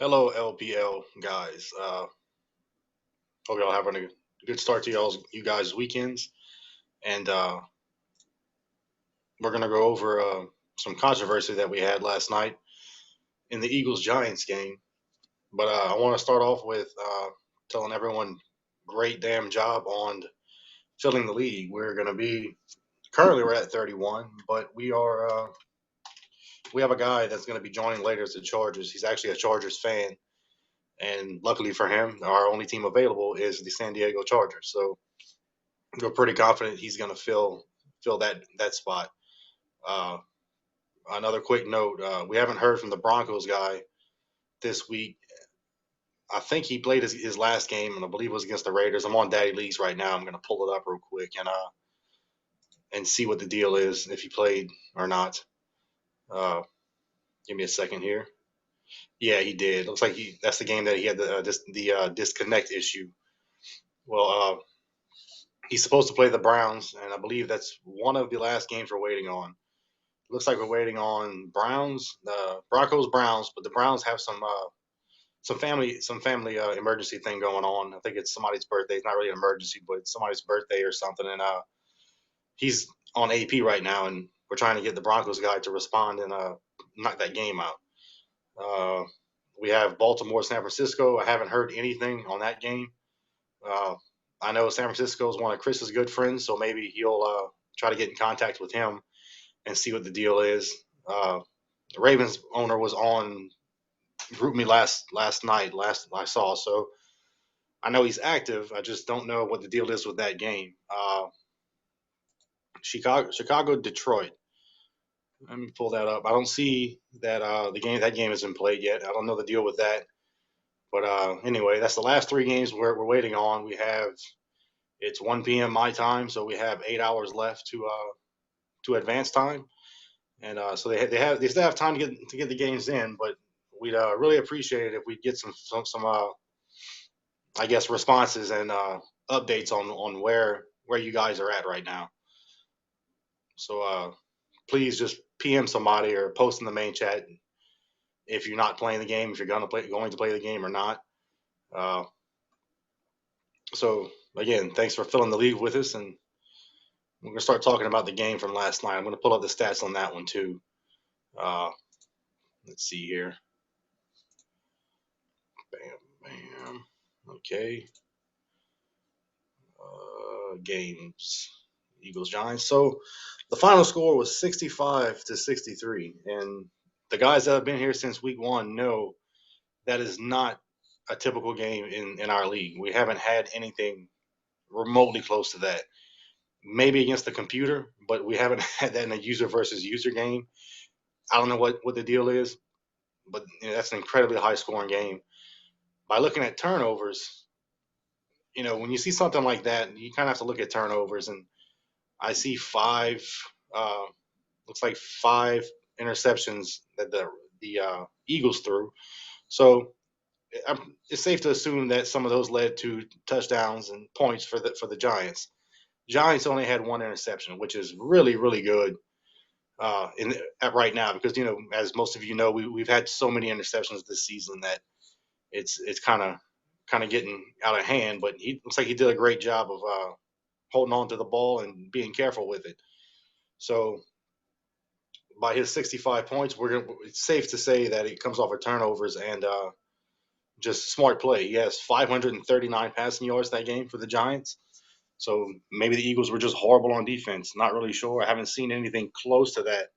Hello, LPL guys. Hope y'all having a good start to you guys' weekends, and we're gonna go over some controversy that we had last night in the Eagles Giants game. But I want to start off with telling everyone, great damn job on filling the league. We're gonna be currently we're at 31, but we have a guy that's gonna be joining later as the Chargers. He's actually a Chargers fan, and luckily for him, our only team available is the San Diego Chargers. So we're pretty confident he's going to fill that spot. Uh, Another quick note: we haven't heard from the Broncos guy this week. I think he played his last game, and I believe it was against the Raiders. I'm on Daddy Leagues right now. I'm going to pull it up real quick and see what the deal is, if he played or not. Uh, Give me a second here. Yeah, he did. Looks like that's the game that he had the disconnect issue. Well, he's supposed to play the Browns, and I believe that's one of the last games we're waiting on. Looks like we're waiting on Broncos, Browns, but the Browns have some family emergency thing going on. I think it's somebody's birthday. It's not really an emergency, but it's somebody's birthday or something. And he's on AP right now, and we're trying to get the Broncos guy to respond and knock that game out. Uh, we have Baltimore, San Francisco. I haven't heard anything on that game. Uh, I know San Francisco is one of Chris's good friends, so maybe he'll try to get in contact with him and see what the deal is. Uh, the Ravens owner was on Group Me last night. Last I saw, so I know he's active. I just don't know what the deal is with that game. Chicago, Detroit. Let me pull that up. I don't see that that game hasn't played yet. I don't know the deal with that. But anyway, that's the last three games we're waiting on. It's 1 p.m. my time, so we have 8 hours left to advance time. And so they still have time to get the games in, but we'd really appreciate it if we get some I guess responses and updates on where you guys are at right now. So please just PM somebody or post in the main chat if you're not playing the game, if you're going to play the game or not. Uh, so again, thanks for filling the league with us, and we're gonna start talking about the game from last night. I'm gonna pull up the stats on that one too. Uh, let's see here. Bam, bam. Okay. Games. Eagles Giants. So the final score was 65-63, and the guys that have been here since week one know that is not a typical game in our league. We haven't had anything remotely close to that. Maybe against the computer, but we haven't had that in a user versus user game. I don't know what the deal is, but that's an incredibly high scoring game. By looking at turnovers, when you see something like that, you kind of have to look at turnovers, and I see five. Uh, Looks like five interceptions that the Eagles threw. So it's safe to assume that some of those led to touchdowns and points for the Giants. Giants only had one interception, which is really really good at right now because as most of you know, we've had so many interceptions this season that it's kind of getting out of hand. But he looks like he did a great job of holding on to the ball and being careful with it. So by his 65 points, it's safe to say that it comes off of turnovers and just smart play. He has 539 passing yards that game for the Giants. So maybe the Eagles were just horrible on defense. Not really sure. I haven't seen anything close to that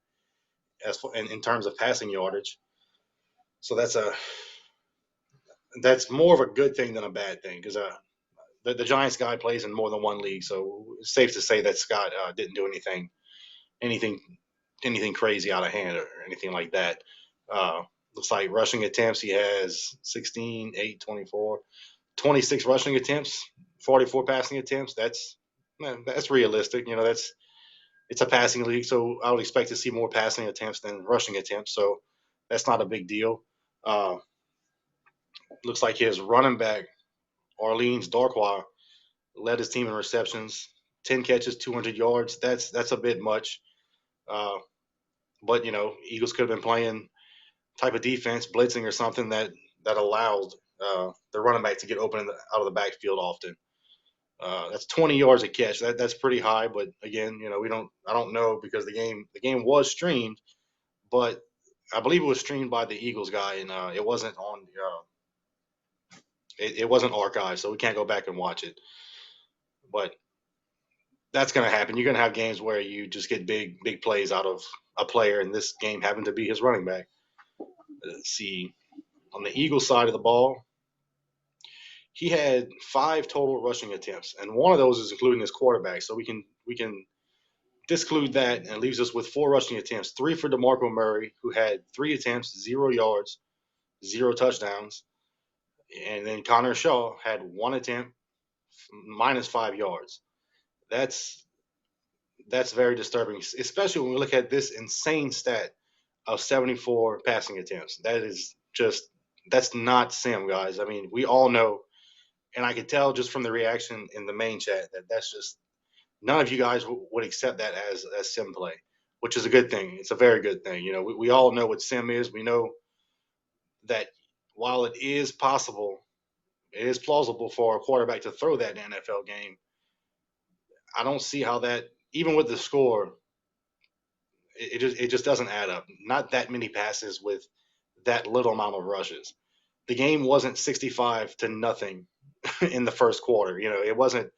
in terms of passing yardage. So that's more of a good thing than a bad thing because the Giants guy plays in more than one league. So it's safe to say that Scott didn't do anything anything crazy out of hand or anything like that. Looks like rushing attempts, he has 16, 8, 24, 26 rushing attempts, 44 passing attempts. That's realistic. It's a passing league, so I would expect to see more passing attempts than rushing attempts. So that's not a big deal. Uh, Looks like his running back, Orleans Dorquois, led his team in receptions, 10 catches, 200 yards. That's a bit much. Uh, but Eagles could have been playing type of defense, blitzing or something that that allowed the running back to get open out of the backfield often. That's 20 yards a catch. That's pretty high, but again, I don't know because the game was streamed, but I believe it was streamed by the Eagles guy, and it wasn't on it wasn't archived, so we can't go back and watch it. But that's going to happen. You're going to have games where you just get big plays out of a player, and this game happened to be his running back. Let's see, on the Eagles side of the ball, he had 5 total rushing attempts, and one of those is including his quarterback. So we can disclude that, and it leaves us with 4 rushing attempts: 3 for DeMarco Murray, who had 3 attempts, 0 yards, 0 touchdowns, and then Connor Shaw had 1 attempt, -5 yards. That's that's very disturbing, especially when we look at this insane stat of 74 passing attempts. That's not Sim, guys. I mean, we all know, and I could tell just from the reaction in the main chat that that's just none of you guys would accept that as Sim play, which is a good thing. It's a very good thing. We all know what Sim is. We know that while it is possible, it is plausible for a quarterback to throw that in an NFL game. I don't see how that, even with the score, it just doesn't add up. Not that many passes with that little amount of rushes. The game wasn't 65-0 in the first quarter. It wasn't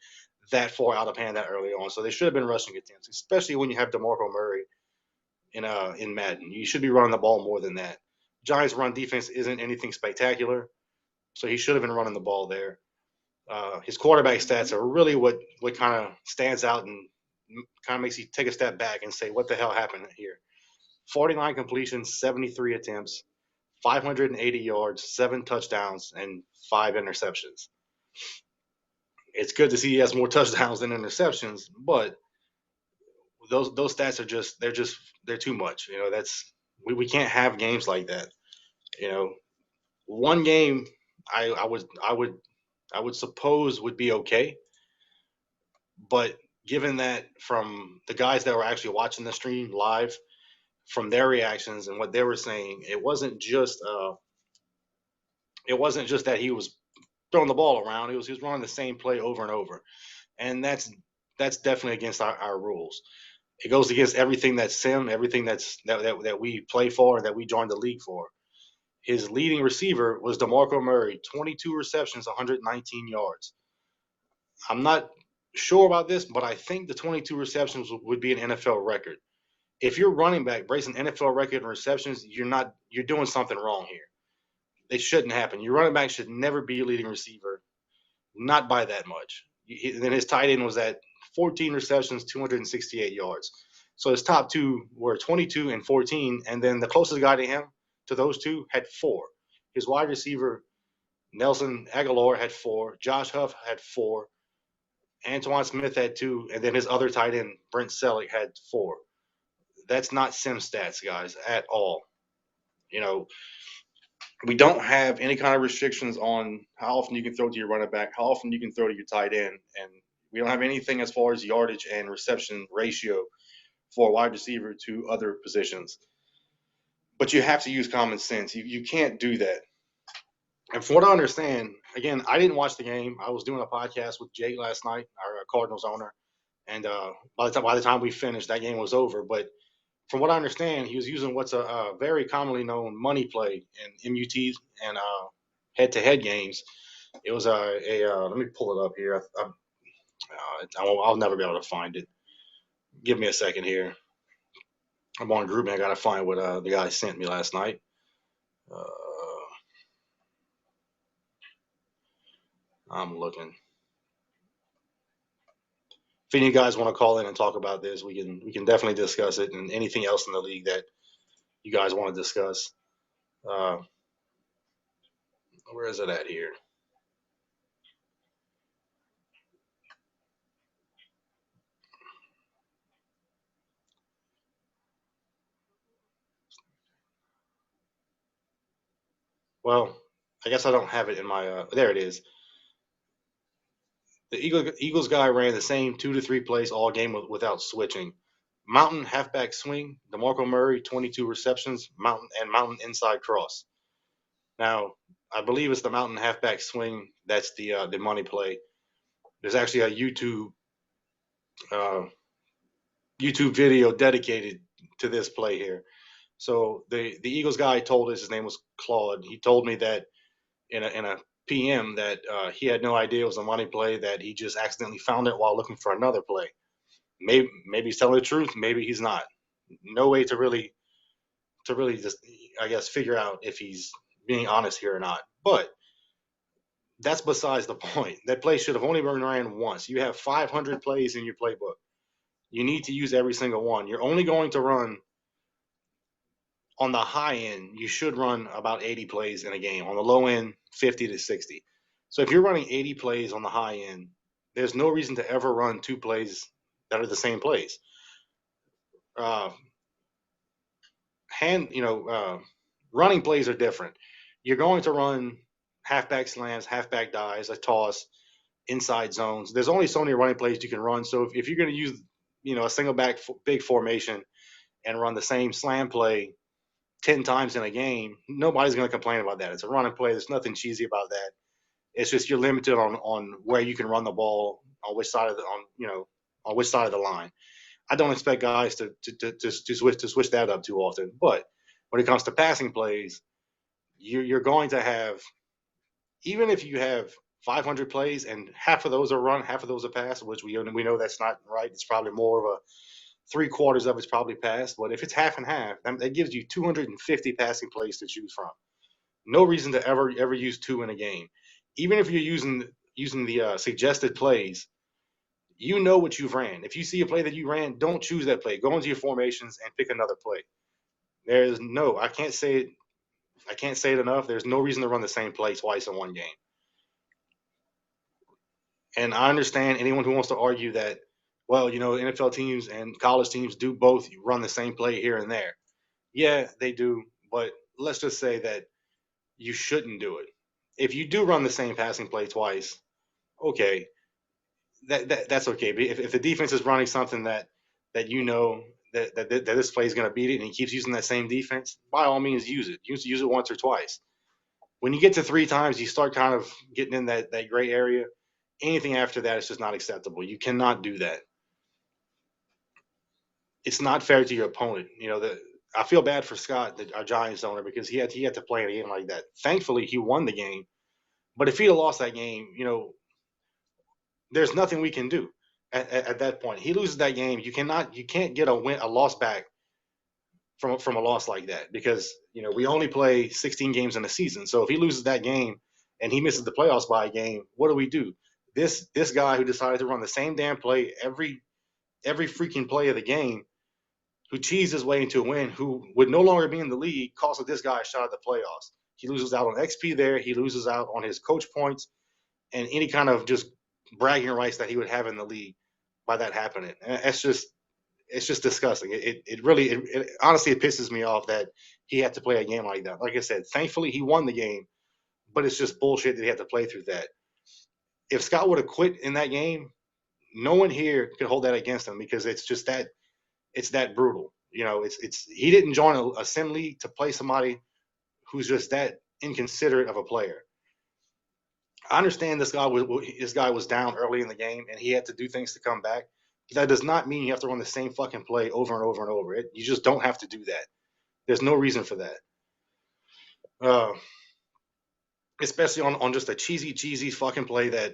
that far out of hand that early on. So they should have been rushing attempts, especially when you have DeMarco Murray in Madden. You should be running the ball more than that. Giants' run defense isn't anything spectacular, so he should have been running the ball there. His quarterback stats are really what kind of stands out and kind of makes you take a step back and say, what the hell happened here? 49 completions, 73 attempts, 580 yards, 7 touchdowns, and 5 interceptions. It's good to see he has more touchdowns than interceptions, but those stats are they're too much. That's we can't have games like that. You know, one game I would suppose would be okay, but given that from the guys that were actually watching the stream live, from their reactions and what they were saying, it wasn't just that he was throwing the ball around. He was running the same play over and over, and that's definitely against our rules. It goes against everything that's Sim, everything that we play for and that we joined the league for. His leading receiver was DeMarco Murray, 22 receptions, 119 yards. I'm not sure about this, but I think the 22 receptions would be an NFL record. If your running back breaks an NFL record in receptions, you're doing something wrong here. It shouldn't happen. Your running back should never be your leading receiver, not by that much. Then his tight end was at 14 receptions, 268 yards. So his top two were 22 and 14, and then the closest guy to him, to those two, had 4. His wide receiver, Nelson Aguilar, had 4. Josh Huff had 4. Antoine Smith had 2, and then his other tight end, Brent Selleck, had 4. That's not Sim stats, guys, at all. You know, we don't have any kind of restrictions on how often you can throw to your running back, how often you can throw to your tight end, and we don't have anything as far as yardage and reception ratio for a wide receiver to other positions. But you have to use common sense. You can't do that. And from what I understand, again, I didn't watch the game. I was doing a podcast with Jake last night, our Cardinals owner, and by the time we finished, that game was over. But from what I understand, he was using what's a very commonly known money play in MUT and head-to-head games. It was let me pull it up here. I'll never be able to find it. Give me a second here. I'm on group and I gotta find what the guy sent me last night. Uh, I'm looking. If any of you guys want to call in and talk about this, we can definitely discuss it, and anything else in the league that you guys want to discuss. Uh, where is it at here? Well, I guess I don't have it in my. There it is. The Eagles guy ran the same 2 to 3 plays all game without switching. Mountain halfback swing, DeMarco Murray 22 receptions, mountain inside cross. Now, I believe it's the mountain halfback swing. That's the money play. There's actually a uh, YouTube video dedicated to this play here. So the Eagles guy told us, his name was Claude. He told me that in a PM that he had no idea it was a money play, that he just accidentally found it while looking for another play. Maybe he's telling the truth, maybe he's not. No way to really just, I guess, figure out if he's being honest here or not. But that's besides the point. That play should have only been ran once. You have 500 plays in your playbook. You need to use every single one. You're only going to run on the high end. You should run about 80 plays in a game. On the low end, 50 to 60. So if you're running 80 plays on the high end, there's no reason to ever run two plays that are the same plays. Uh, Running plays are different. You're going to run halfback slants, halfback dives, a toss, inside zones. There's only so many running plays you can run. So if you're going to use, a single back big formation and run the same slam play 10 times in a game, nobody's going to complain about that. It's a running play. There's nothing cheesy about that. It's just you're limited on where you can run the ball, on which side of the line. I don't expect guys to switch that up too often. But when it comes to passing plays, you're going to have, even if you have 500 plays and half of those are run, half of those are passed, which we know that's not right. It's probably more of a three-quarters of it's probably passed. But if it's half and half, that gives you 250 passing plays to choose from. No reason to ever use two in a game. Even if you're using the suggested plays, you know what you've ran. If you see a play that you ran, don't choose that play. Go into your formations and pick another play. I can't say it enough. There's no reason to run the same play twice in one game. And I understand anyone who wants to argue that, well, NFL teams and college teams do both run the same play here and there. Yeah, they do. But let's just say that you shouldn't do it. If you do run the same passing play twice, okay, that's okay. But if the defense is running something that that this play is going to beat it, and he keeps using that same defense, by all means use it. Use it once or twice. When you get to three times, you start kind of getting in that gray area. Anything after that is just not acceptable. You cannot do that. It's not fair to your opponent. I feel bad for Scott, our Giants owner, because he had to play in a game like that. Thankfully, he won the game. But if he'd have lost that game, there's nothing we can do at that point. He loses that game. You can't get a loss back from a loss like that, because we only play 16 games in a season. So if he loses that game and he misses the playoffs by a game, what do we do? This guy who decided to run the same damn play every freaking play of the game, who cheesed his way into a win, who would no longer be in the league, costed this guy a shot at the playoffs. He loses out on XP there. He loses out on his coach points and any kind of just bragging rights that he would have in the league by that happening. And it's just disgusting. It really honestly, it pisses me off that he had to play a game like that. Like I said, thankfully he won the game, but it's just bullshit that he had to play through that. If Scott would have quit in that game, no one here could hold that against him, because it's just that it's that brutal. He didn't join a sim league to play somebody who's just that inconsiderate of a player. I understand this guy was down early in the game and he had to do things to come back. That does not mean you have to run the same fucking play over and over and over. You just don't have to do that. There's no reason for that. Especially on just a cheesy fucking play that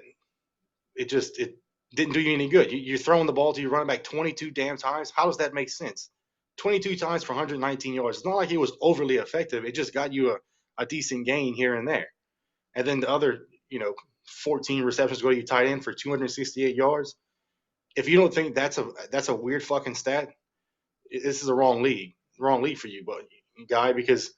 it didn't do you any good. You're throwing the ball to your running back 22 damn times. How does that make sense? 22 times for 119 yards. It's not like it was overly effective. It just got you a decent gain here and there. And then the other, 14 receptions go to your tight end for 268 yards. If you don't think that's a weird fucking stat, this is a wrong league for you, but guy, because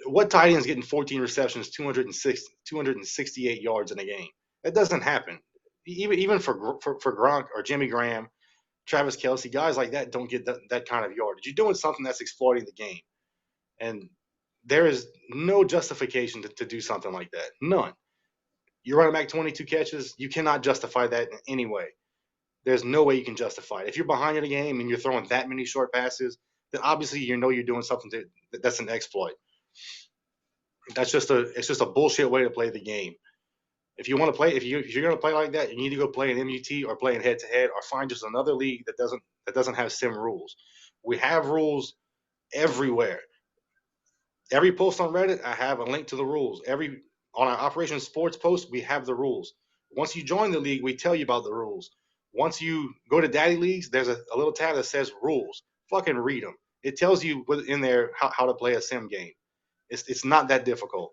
what tight end is getting 14 receptions, 268 yards in a game? That doesn't happen. Even for Gronk or Jimmy Graham, Travis Kelce, guys like that don't get that kind of yardage. You're doing something that's exploiting the game, and there is no justification to do something like that. None. You're running back 22 catches. You cannot justify that in any way. There's no way you can justify it. If you're behind in the game and you're throwing that many short passes, then obviously you're doing something that's an exploit. It's just a bullshit way to play the game. If you want to play, if you're gonna play like that, you need to go play in MUT or play in head to head, or find just another league that doesn't have sim rules. We have rules everywhere. Every post on Reddit, I have a link to the rules. Every On our Operation Sports post, we have the rules. Once you join the league, we tell you about the rules. Once you go to Daddy Leagues, there's a little tab that says rules. Fucking read them. It tells you in there how to play a sim game. It's not that difficult.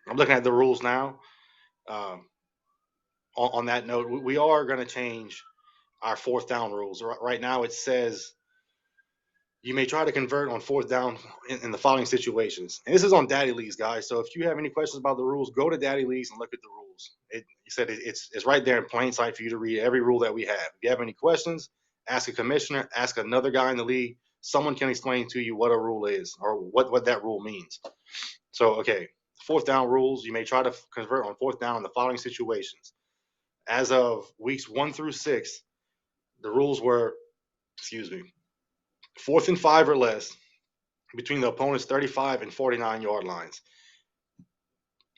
I'm looking at the rules now. Um, on that note, we are going to change our fourth down rules. Right now, it says you may try to convert on fourth down in the following situations. And this is on Daddy Leagues, guys. So if you have any questions about the rules, go to Daddy Leagues and look at the rules. You said it's right there in plain sight for you to read every rule that we have. If you have any questions, ask a commissioner, ask another guy in the league. Someone can explain to you what a rule is or what that rule means. So, okay, fourth down rules. You may try to convert on fourth down in the following situations. As of weeks 1 through 6, the rules were, excuse me, 4th and 5 or less between the opponent's 35 and 49-yard lines,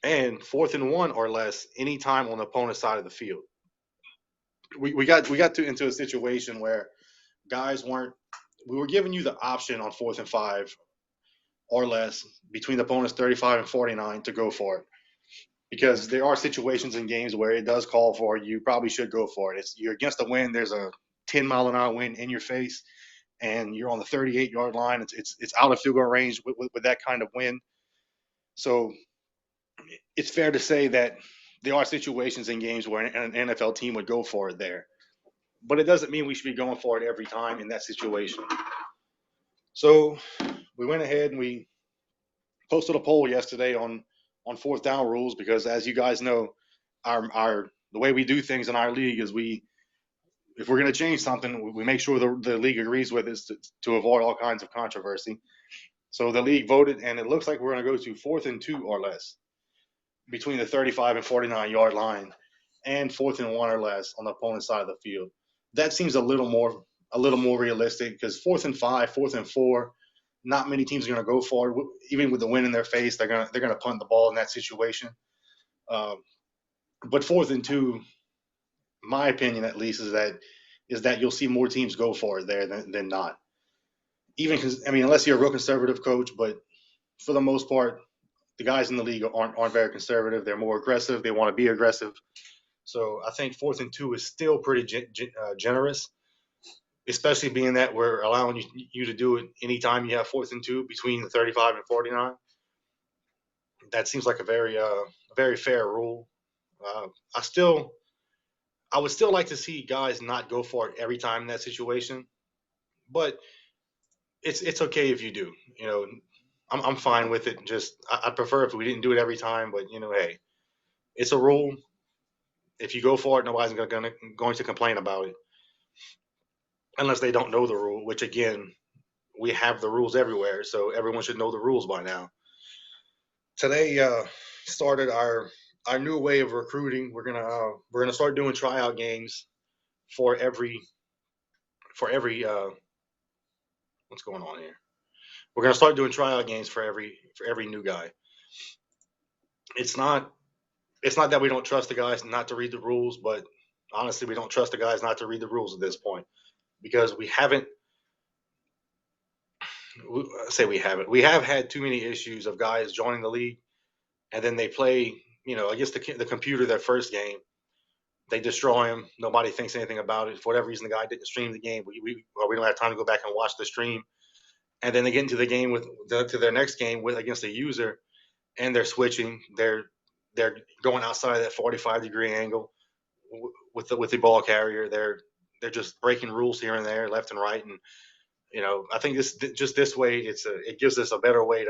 and 4th and 1 or less anytime on the opponent's side of the field. We got into a situation where guys weren't. We were giving you the option on 4th and 5 or less between the opponent's 35 and 49 to go for it, because there are situations in games where it does call for you probably should go for it. You're against the wind. There's a 10-mile-an-hour wind in your face, and you're on the 38-yard line. It's out of field goal range with that kind of wind. So it's fair to say that there are situations in games where an NFL team would go for it there, but it doesn't mean we should be going for it every time in that situation. So we went ahead and we posted a poll yesterday on fourth down rules, because as you guys know, our the way we do things in our league is if we're going to change something, we make sure the league agrees with us to avoid all kinds of controversy. So the league voted, and it looks like we're going to go to 4th and 2 or less between the 35 and 49-yard line, and 4th and 1 or less on the opponent's side of the field. That seems a little more realistic, because 4th and 5, 4th and 4, not many teams are going to go for it. Even with the wind in their face, they're going to punt the ball in that situation. But 4th and 2, my opinion at least, is that you'll see more teams go for it there than not. Even unless you're a real conservative coach, but for the most part, the guys in the league aren't very conservative. They're more aggressive. They want to be aggressive. So I think 4th and 2 is still pretty generous, especially being that we're allowing you to do it anytime you have 4th and 2 between the 35 and 49. That seems like a very fair rule. I would still like to see guys not go for it every time in that situation, but it's okay if you do. I'm fine with it. Just I'd prefer if we didn't do it every time, but hey, it's a rule. If you go for it, nobody's going to complain about it, unless they don't know the rule. Which again, we have the rules everywhere, so everyone should know the rules by now. Today started our new way of recruiting. We're gonna start doing tryout games for every what's going on here. We're gonna start doing tryout games for every new guy. It's not that we don't trust the guys not to read the rules, but honestly, we don't trust the guys not to read the rules at this point, because we have had too many issues of guys joining the league, and then they play, against the computer their first game. They destroy him. Nobody thinks anything about it. For whatever reason, the guy didn't stream the game. We don't have time to go back and watch the stream. And then they get into the game to their next game against a user, and they're switching. They're going outside of that 45-degree angle with the ball carrier. They're just breaking rules here and there, left and right. And I think this way it gives us a better way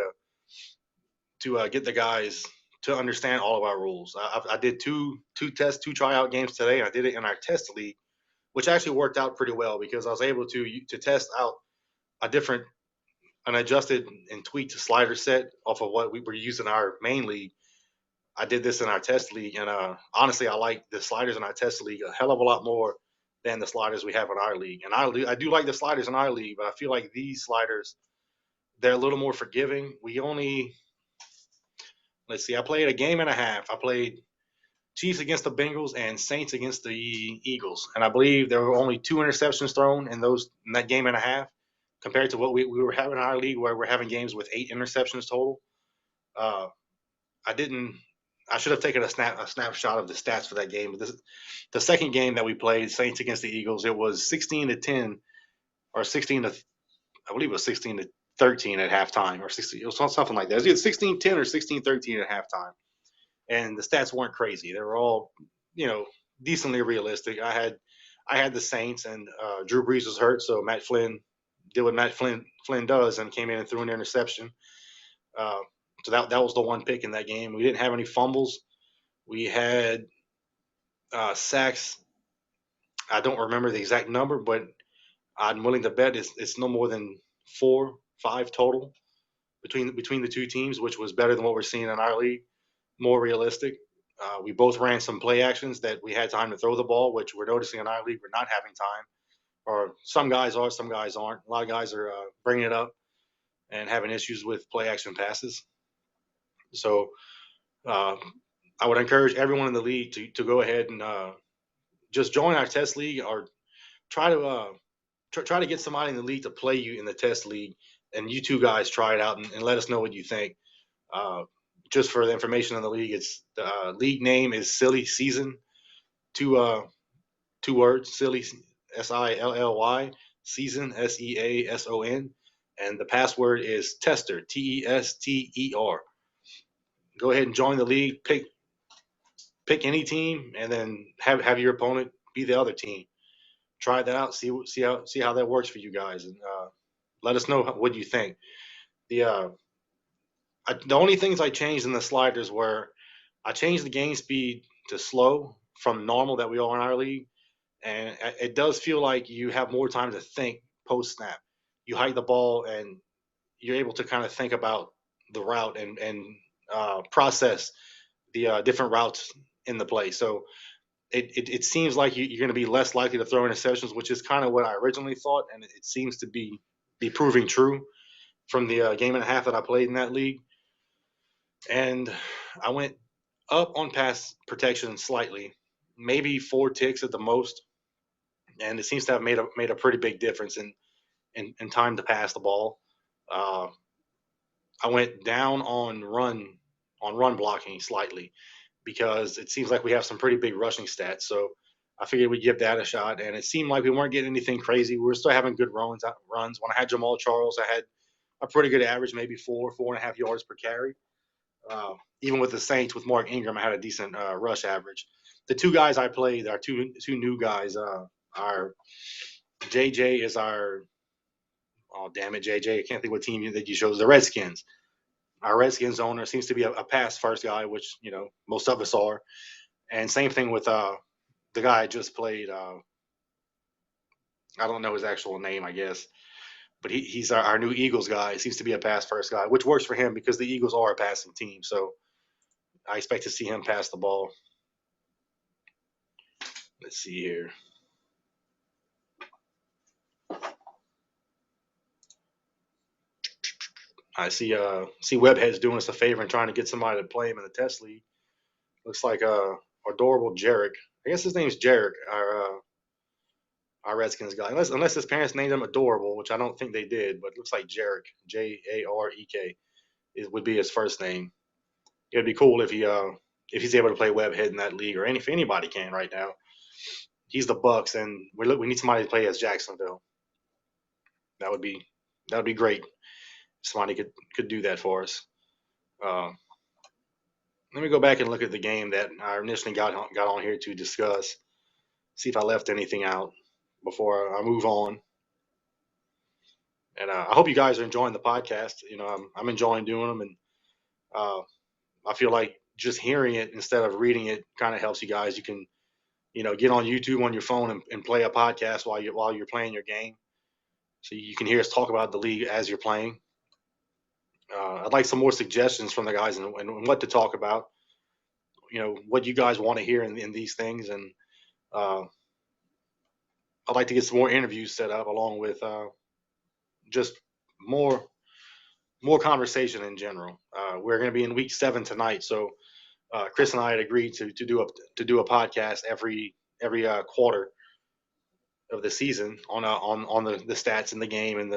to get the guys to understand all of our rules. I did two tryout games today. I did it in our test league, which actually worked out pretty well, because I was able to test out an adjusted and tweaked slider set off of what we were using in our main league. I did this in our test league, and honestly, I like the sliders in our test league a hell of a lot more than the sliders we have in our league. And I do like the sliders in our league, but I feel like these sliders they're a little more forgiving. Let's see, I played a game and a half. I played Chiefs against the Bengals and Saints against the Eagles, and I believe there were only 2 interceptions thrown in that game and a half, compared to what we were having in our league, where we're having games with 8 interceptions total. Uh, I didn't. I should have taken a snapshot of the stats for that game. But the second game that we played, Saints against the Eagles, it was 16-10 or 16 to, I believe it was 16-13 at halftime, or 16, it was something like that. It was either 16-10 or 16-13 at halftime, and the stats weren't crazy. They were all, decently realistic. I had the Saints, and Drew Brees was hurt, so Matt Flynn did what Matt Flynn does and came in and threw an interception. Uh, so that was the one pick in that game. We didn't have any fumbles. We had sacks. I don't remember the exact number, but I'm willing to bet it's no more than 4, 5 total between the two teams, which was better than what we're seeing in our league. More realistic. We both ran some play actions that we had time to throw the ball, which we're noticing in our league we're not having time. Or some guys are, some guys aren't. A lot of guys are bringing it up and having issues with play action passes. So uh, I would encourage everyone in the league to go ahead and just join our test league, or try to try to get somebody in the league to play you in the test league, and you two guys try it out and let us know what you think. Uh, just for the information on the league, it's the league name is Silly Season. Two words, Silly, SILLY, Season, SEASON, and the password is Tester, TESTER. Go ahead and join the league. Pick any team, and then have your opponent be the other team. Try that out. See how that works for you guys, and let us know what you think. The the only things I changed in the sliders were I changed the game speed to slow from normal that we are in our league, and it does feel like you have more time to think post snap. You hike the ball, and you're able to kind of think about the route and process the different routes in the play. So it seems like you're going to be less likely to throw interceptions, which is kind of what I originally thought, and it seems to be proving true from the game and a half that I played in that league. And I went up on pass protection slightly, maybe 4 ticks at the most, and it seems to have made a pretty big difference in time to pass the ball. Uh, I went down on run blocking slightly, because it seems like we have some pretty big rushing stats. So I figured we'd give that a shot, and it seemed like we weren't getting anything crazy. We were still having good runs. When I had Jamal Charles, I had a pretty good average, maybe 4.5 yards per carry. Even with the Saints, with Mark Ingram, I had a decent rush average. The two guys I played are two new guys. Our JJ is our, oh damn it, JJ, I can't think what team that you chose. The Redskins. Our Redskins owner seems to be a pass first guy, which most of us are. And same thing with the guy I just played. I don't know his actual name, I guess, but he's our new Eagles guy. He seems to be a pass first guy, which works for him because the Eagles are a passing team. So I expect to see him pass the ball. Let's see here. I see Webhead's doing us a favor and trying to get somebody to play him in the test league. Looks like adorable Jarek. I guess his name's Jarek, our Redskins guy. Unless his parents named him Adorable, which I don't think they did, but it looks like Jarek, Jarek, would be his first name. It'd be cool if he's able to play Webhead in that league, or if anybody can right now. He's the Bucks, and we need somebody to play as Jacksonville. That would be great. If somebody could do that for us. Uh, Let me go back and look at the game that I initially got on here to discuss. See if I left anything out before I move on. And I hope you guys are enjoying the podcast. I'm enjoying doing them, and uh, I feel like just hearing it instead of reading it kind of helps you guys. You can, get on YouTube on your phone and play a podcast while you're playing your game, so you can hear us talk about the league as you're playing. I'd like some more suggestions from the guys and what to talk about. What you guys want to hear in these things, and uh, I'd like to get some more interviews set up, along with just more more conversation in general. We're going to be in week 7 tonight, so Chris and I had agreed to do a podcast every quarter of the season on the stats in the game and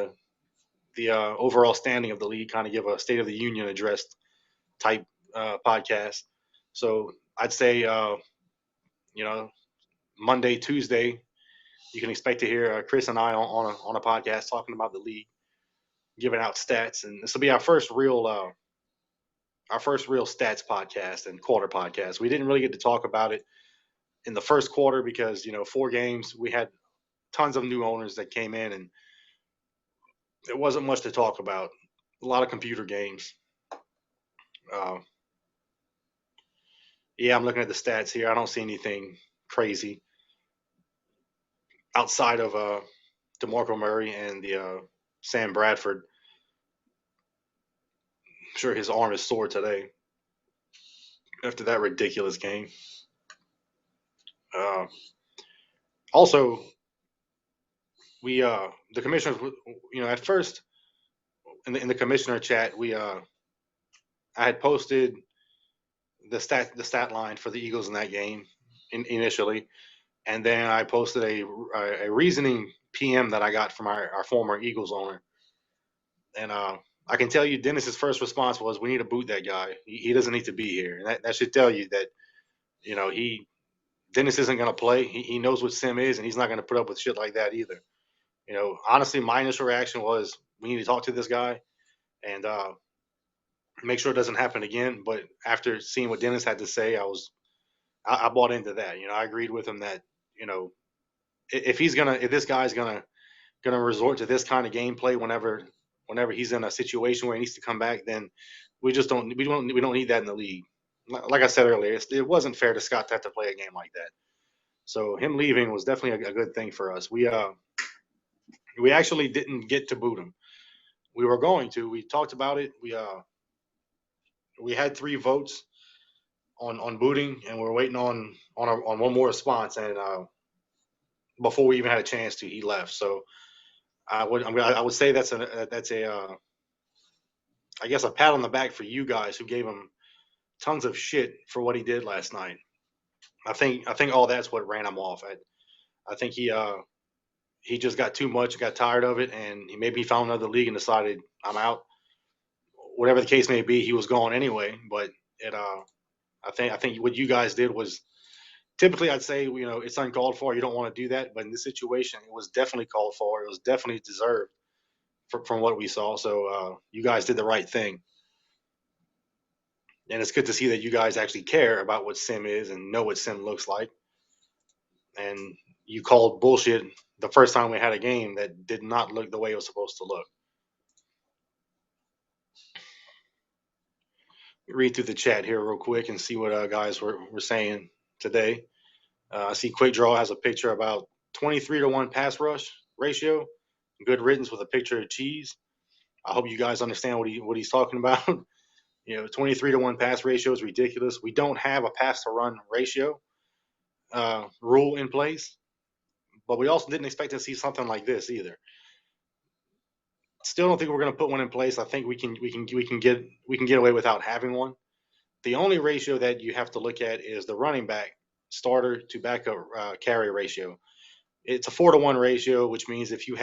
the overall standing of the league, kind of give a State of the Union address type podcast. So I'd say you know Monday, Tuesday, you can expect to hear Chris and I on a podcast talking about the league, giving out stats, and this will be our first real stats podcast and quarter podcast. We didn't really get to talk about it in the first quarter because 4 games, we had tons of new owners that came in, and there wasn't much to talk about. A lot of computer games. Uh, yeah, I'm looking at the stats here. I don't see anything crazy outside of DeMarco Murray and the Sam Bradford. I'm sure his arm is sore today after that ridiculous game. Uh, Also, we the commissioners, at first in the commissioner chat, I had posted the stat line for the Eagles in that game initially, and then I posted a reasoning PM that I got from our former Eagles owner, and I can tell you Dennis's first response was, "We need to boot that guy. He doesn't need to be here." And that should tell you that he Dennis isn't going to play. He knows what Sim is, and he's not going to put up with shit like that either. Honestly, my initial reaction was, we need to talk to this guy and make sure it doesn't happen again. But after seeing what Dennis had to say, I bought into that. I agreed with him that if this guy's gonna resort to this kind of gameplay whenever he's in a situation where he needs to come back, then we don't need that in the league. Like I said earlier, it wasn't fair to Scott to have to play a game like that. So him leaving was definitely a good thing for us. We actually didn't get to boot him. We were going to. We talked about it. We had 3 votes on booting, and we're waiting on one more response. And before we even had a chance to, he left. So I would say that's a I guess a pat on the back for you guys who gave him tons of shit for what he did last night. I think all that's what ran him off. I think he just got too much, got tired of it, and maybe he found another league and decided, I'm out. Whatever the case may be, he was gone anyway. But I think what you guys did was, typically I'd say it's uncalled for. You don't want to do that, but in this situation, it was definitely called for. It was definitely deserved from what we saw. So you guys did the right thing, and it's good to see that you guys actually care about what Sim is and know what Sim looks like. And you called bullshit the first time we had a game that did not look the way it was supposed to look. Read through the chat here real quick and see what guys were saying today. I see Quick Draw has a picture about 23-1 pass rush ratio. Good riddance with a picture of cheese. I hope you guys understand what he's talking about. 23-1 pass ratio is ridiculous. We don't have a pass to run ratio rule in place, but we also didn't expect to see something like this either. Still don't think we're going to put one in place. I think we can get away without having one. The only ratio that you have to look at is the running back starter to backup carry ratio. It's a 4-to-1 ratio, which means if your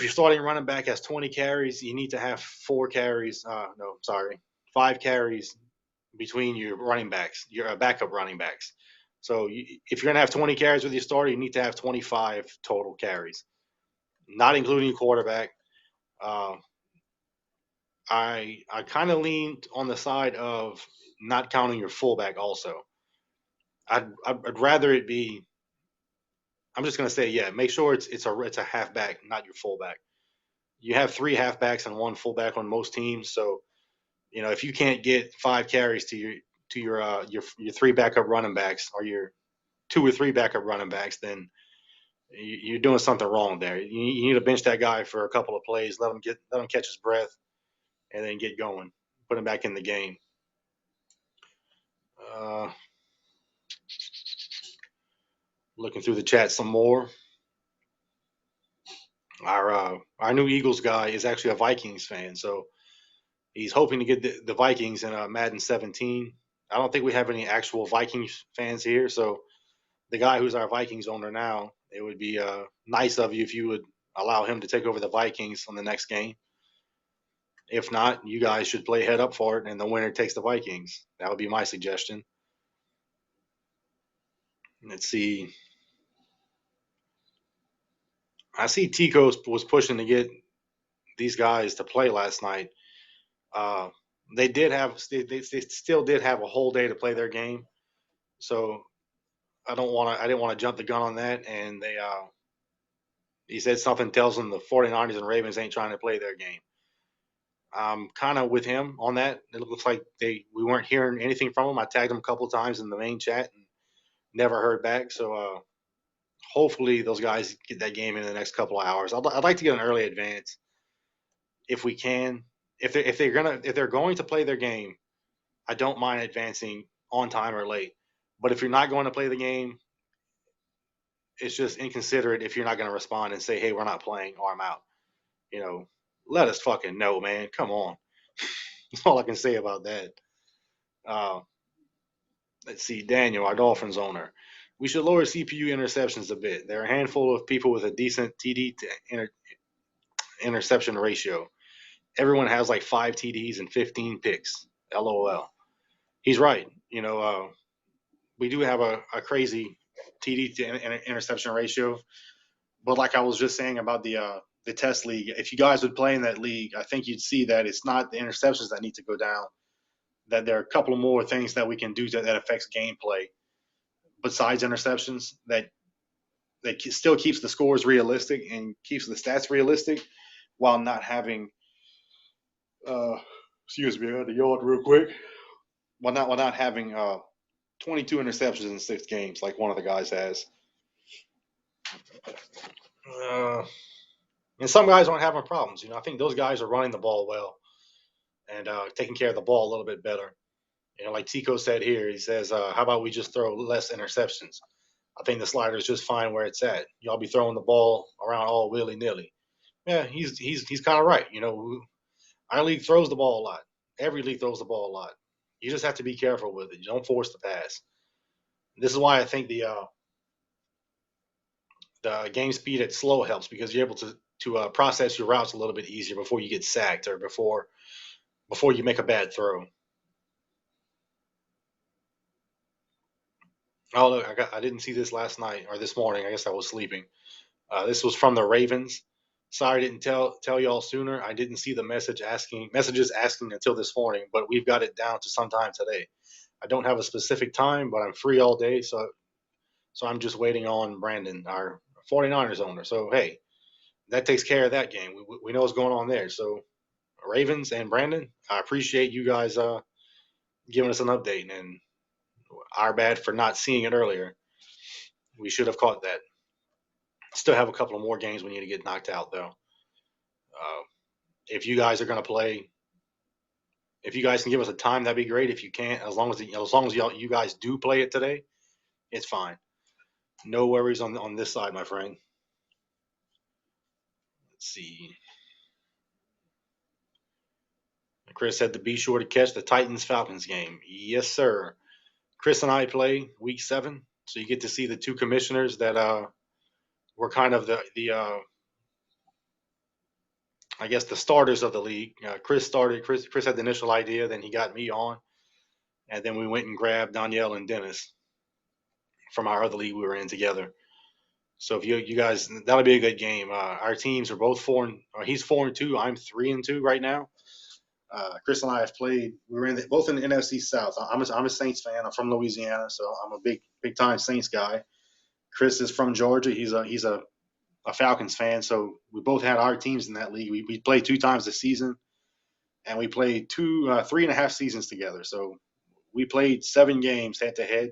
starting running back has 20 carries, you need to have 5 carries between your running backs, your backup running backs. So if you're going to have 20 carries with your starter, you need to have 25 total carries, not including quarterback. Uh, I kind of leaned on the side of not counting your fullback also. I'd rather it be. I'm just gonna say, yeah, make sure it's a halfback, not your fullback. You have 3 halfbacks and 1 fullback on most teams, so if you can't get 5 carries to your 3 backup running backs, or your 2 or 3 backup running backs, then you're doing something wrong there. You need to bench that guy for a couple of plays, let him catch his breath, and then get going, put him back in the game. Uh, Looking through the chat some more. Our new Eagles guy is actually a Vikings fan, so he's hoping to get the Vikings in Madden 17. I don't think we have any actual Vikings fans here, so the guy who's our Vikings owner now, it would be nice of you if you would allow him to take over the Vikings on the next game. If not, you guys should play head up for it, and the winner takes the Vikings. That would be my suggestion. Let's see. I see Tico was pushing to get these guys to play last night. Uh, they still did have a whole day to play their game, so I didn't want to jump the gun on that. And he said something tells them the 49ers and Ravens ain't trying to play their game. I'm kind of with him on that. It looks like we weren't hearing anything from him. I tagged him a couple of times in the main chat and never heard back. So hopefully those guys get that game in the next couple of hours. I'd like to get an early advance if we can. If they're going to play their game, I don't mind advancing on time or late. But if you're not going to play the game, it's just inconsiderate if you're not going to respond and say, "Hey, we're not playing," or "I'm out." You know, let us fucking know, man. Come on. That's all I can say about that. Uh, let's see, Daniel, our Dolphins owner. We should lower CPU interceptions a bit. There are a handful of people with a decent TD to interception ratio. Everyone has like 5 TDs and 15 picks. LOL. He's right. We do have a crazy TD to interception ratio. But like I was just saying about the test league, if you guys would play in that league, I think you'd see that it's not the interceptions that need to go down. That there are a couple of more things that we can do that affects gameplay besides interceptions that still keeps the scores realistic and keeps the stats realistic while not having excuse me, I had to yawn real quick. While not having 22 interceptions in 6 games like one of the guys has. Uh, and some guys aren't having problems. I think those guys are running the ball well and taking care of the ball a little bit better. Like Tico said here, he says, "How about we just throw less interceptions?" I think the slider is just fine where it's at. Y'all be throwing the ball around all willy nilly. Yeah, he's kind of right. Our league throws the ball a lot. Every league throws the ball a lot. You just have to be careful with it. You don't force the pass. This is why I think the game speed at slow helps because you're able to process your routes a little bit easier before you get sacked or before you make a bad throw. Oh, look, I didn't see this last night or this morning. I guess I was sleeping. This was from the Ravens. Sorry, I didn't tell y'all sooner. I didn't see the messages asking until this morning, but we've got it down to sometime today. I don't have a specific time, but I'm free all day, so I'm just waiting on Brandon, our 49ers owner. So hey, that takes care of that game. We know what's going on there. So Ravens and Brandon, I appreciate you guys giving us an update, and our bad for not seeing it earlier. We should have caught that. Still have a couple of more games we need to get knocked out though. Uh, if you guys are going to play, if you guys can give us a time, that'd be great. If you can't, as long as you guys do play it today, it's fine. No worries on this side, my friend. Let's see. Chris said to be sure to catch the Titans Falcons game. Yes, sir. Chris and I play week 7, so you get to see the two commissioners that were kind of the I guess the starters of the league. Chris started. Chris had the initial idea, then he got me on, and then we went and grabbed Danielle and Dennis from our other league we were in together. So if you guys, that'll be a good game. Our teams are both or he's 4-2. I'm 3-2 right now. Chris and I have played. We were both in the NFC South. I'm a Saints fan. I'm from Louisiana, so I'm a big time Saints guy. Chris is from Georgia. He's a Falcons fan. So we both had our teams in that league. We played 2 times this season, and we played 3.5 seasons together. So we played 7 games head to head,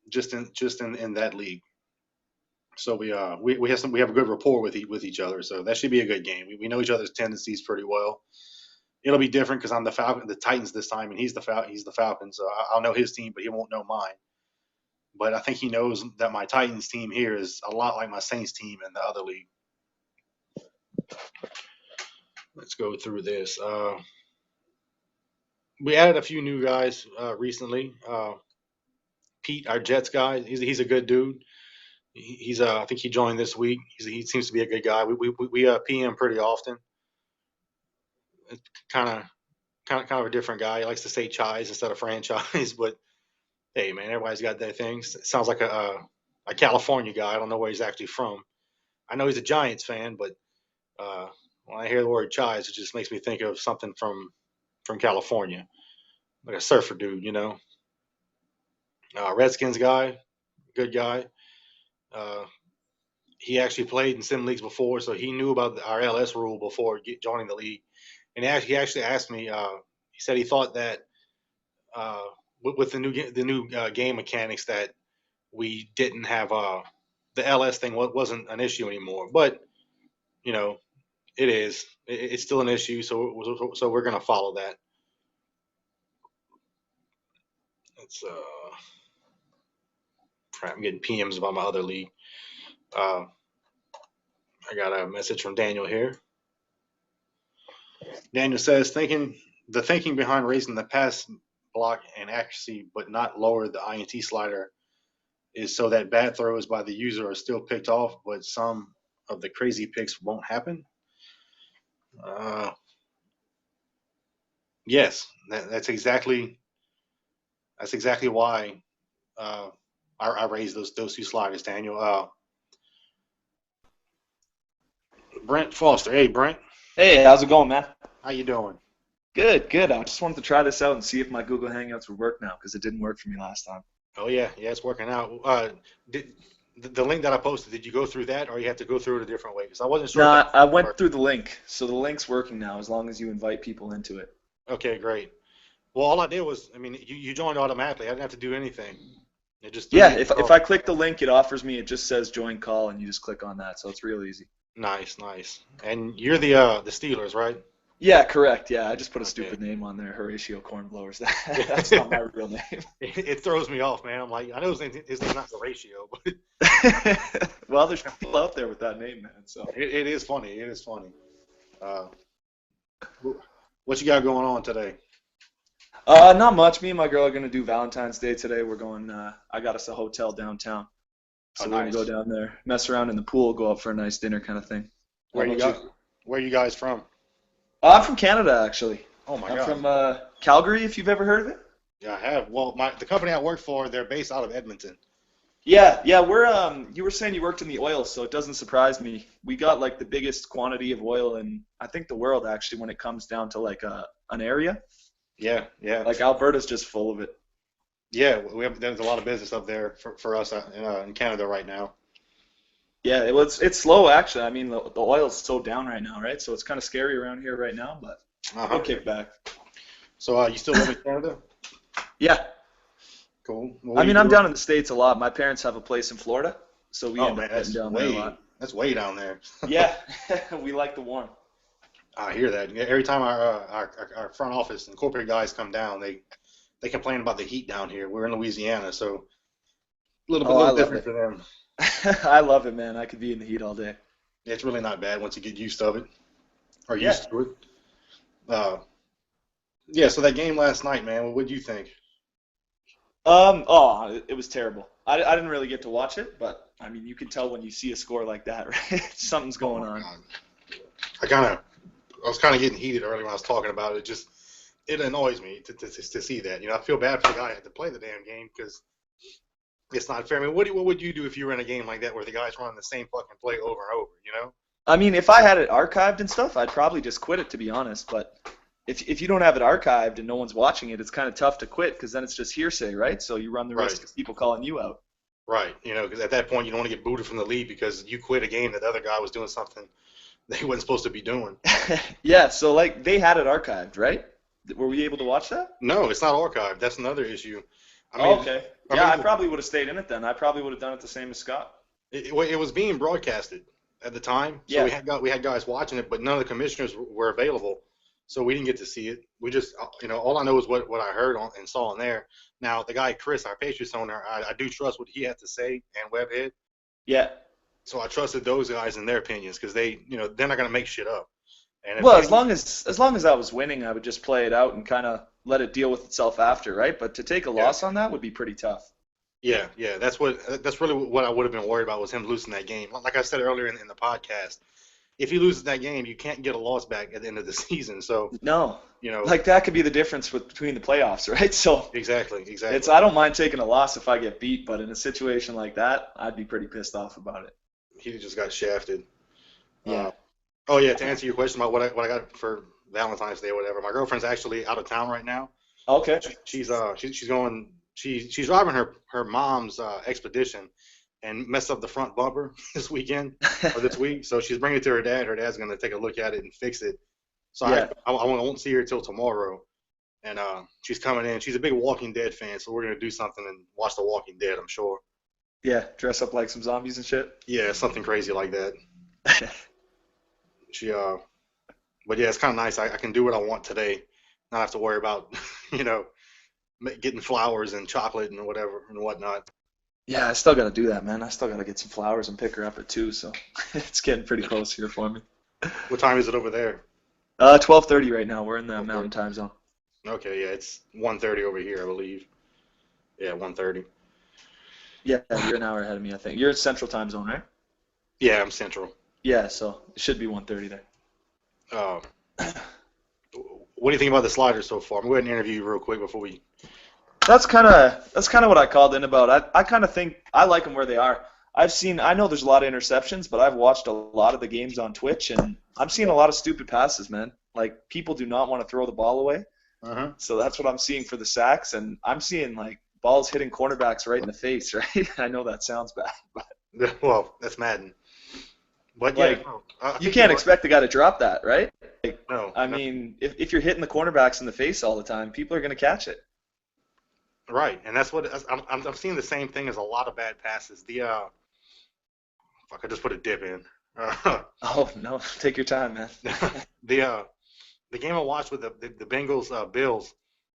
just in that league. So we have a good rapport with each other. So that should be a good game. We know each other's tendencies pretty well. It'll be different because I'm the Titans this time, and he's the Falcons. So I'll know his team, but he won't know mine. But I think he knows that my Titans team here is a lot like my Saints team in the other league. Let's go through this. We added a few new guys recently. Pete, our Jets guy, he's a good dude. He's I think he joined this week. He seems to be a good guy. We PM pretty often. Kind of kind of a different guy. He likes to say chise instead of franchise, but hey, man, everybody's got their things. Sounds like a California guy. I don't know where he's actually from. I know he's a Giants fan, but when I hear the word chise, it just makes me think of something from California, like a surfer dude, you know. Redskins guy, good guy. Uh, he actually played in sim leagues before, so he knew about our LS rule before joining the league. And he actually asked me. He said he thought that uh, with the new game mechanics that we didn't have the LS thing wasn't an issue anymore. But you know, it is. It's still an issue, so we're gonna follow that. It's I'm getting PMs about my other league. Uh, I got a message from Daniel here. Daniel says thinking behind raising the pass block and accuracy, but not lower the INT slider, is so that bad throws by the user are still picked off, but some of the crazy picks won't happen. Uh, yes, that's exactly why I raised those two sliders, Daniel. Brent Foster. Hey, Brent. Hey, how's it going, man? How you doing? Good, good. I just wanted to try this out and see if my Google Hangouts would work now because it didn't work for me last time. Oh yeah, it's working out. Did the link that I posted? Did you go through that, or you had to go through it a different way? Because I wasn't sure No, if that I went worked. through the link, so the link's working now as long as you invite people into it. Okay, great. Well, all I did was, I mean, you joined automatically. I didn't have to do anything. It just threw Yeah, me in the if call. I click the link, it offers me, it just says join call, and you just click on that, so it's real easy. Nice. And you're the Steelers, right? Yeah, correct. Yeah, I just put a Okay. stupid name on there, Horatio Cornblowers. That's not my it, real name. it throws me off, man. I'm like, I know his name's not the ratio, but Well, there's people out there with that name, man. So, it is funny. It is funny. Uh, what you got going on today? not much. Me and my girl are gonna do Valentine's Day today. We're going. I got us a hotel downtown. Oh, So we're gonna go nice. down there, mess around in the pool, go out for a nice dinner kind of thing. How Where you about you? got? Where you guys from? I'm from Canada, actually. Oh my I'm God. from Calgary, if you've ever heard of it. Yeah, I have. Well, the company I work for, they're based out of Edmonton. Yeah. We're you were saying you worked in the oil, so it doesn't surprise me. We got like the biggest quantity of oil in I think the world actually when it comes down to like an area. Yeah. Like Alberta's just full of it. Yeah, there's a lot of business up there for us in Canada right now. Yeah, it's slow actually. I mean the oil's so down right now, right? So it's kind of scary around here right now, but it'll Uh-huh. kick back. So you still live in Canada? Yeah, Cool. Well, what I do you mean I'm do? down in the States a lot. My parents have a place in Florida, so we Oh end man, up getting down there a lot. that's way down there. Yeah, we like the warm. I hear that. Yeah, every time our front office and corporate guys come down, they complain about the heat down here. We're in Louisiana, so Oh, I little love different it. for them. I love it, man. I could be in the heat all day. It's really not bad once you get used to it or Yeah. used to it. Uh, yeah. So that game last night, man. What did you think? It was terrible. I didn't really get to watch it, but I mean, you can tell when you see a score like that, right? Something's Oh going my on. God. I was kind of getting heated earlier when I was talking about it. Just it annoys me to see that. I feel bad for the guy who had to play the damn game because it's not fair. I mean, what would you do if you were in a game like that where the guy's running the same fucking play over and over? I mean, if I had it archived and stuff, I'd probably just quit it, to be honest. But if you don't have it archived and no one's watching it, it's kind of tough to quit because then it's just hearsay, right? So you run the Right, risk of people calling you out. right. Because at that point you don't want to get booted from the league because you quit a game that the other guy was doing something that he wasn't supposed to be doing. Yeah, so like they had it archived, right? Were we able to watch that? No, it's not archived. That's another issue. I Oh, mean, okay. I Yeah, I mean, probably would have stayed in it then. I probably would have done it the same as Scott. it was being broadcasted at the time, so Yeah. we had guys watching it, but none of the commissioners were available, so we didn't get to see it. We just, all I know is what I heard and saw in there. Now, the guy Chris, our Patriots owner, I do trust what he had to say and Webhead. Yeah. So I trusted those guys in their opinions because they're not gonna make shit up. And if Well, they, as long as I was winning, I would just play it out and kind of let it deal with itself after, right? But to take a yeah, loss on that would be pretty tough. yeah, that's really what I would have been worried about was him losing that game. Like I said earlier in the podcast, if he loses that game, you can't get a loss back at the end of the season. So No, you know, like that could be the difference between the playoffs, right? So exactly. I don't mind taking a loss if I get beat, but in a situation like that, I'd be pretty pissed off about it. He just got shafted. Yeah. Oh yeah, to answer your question about what I got for Valentine's Day or whatever, my girlfriend's actually out of town right now. Okay. She's going she's driving her mom's expedition and messed up the front bumper this weekend or this week. So she's bringing it to her dad. Her dad's gonna take a look at it and fix it. So Yeah. I won't see her till tomorrow. And she's coming in. She's a big Walking Dead fan, so we're gonna do something and watch The Walking Dead. I'm sure. Yeah. Dress up like some zombies and shit. Yeah, something crazy like that. She but yeah, it's kind of nice. I can do what I want today, not have to worry about you know getting flowers and chocolate and whatever and whatnot. Yeah, I still got to do that, man. I still got to get some flowers and pick her up at 2, so it's getting pretty close here for me. What time is it over there? 12:30 right now. We're in the Okay. Mountain Time Zone. Okay, yeah, it's 1:30 over here, I believe. Yeah, 1:30. Yeah, you're an hour ahead of me, I think. You're in Central Time Zone, right? Yeah, I'm central. Yeah, so it should be 1:30 there. Uh, what do you think about the sliders so far? I'm going to interview you real quick before we. That's kind of what I called in about. I kind of think I like them where they are. I know there's a lot of interceptions, but I've watched a lot of the games on Twitch, and I'm seeing a lot of stupid passes, man. Like people do not want to throw the ball away, Uh-huh. so that's what I'm seeing for the sacks, and I'm seeing like balls hitting cornerbacks right in the face, right? I know that sounds bad, but Well, that's Madden. But yeah, like no, I you think can't you're expect the guy to drop that, right? Like, right. I No, mean, if you're hitting the cornerbacks in the face all the time, people are going to catch it. right, and that's what I'm seeing the same thing as a lot of bad passes. Fuck, I just put a dip in. Oh no, take your time, man. the uh, the game I watched with the Bengals Bills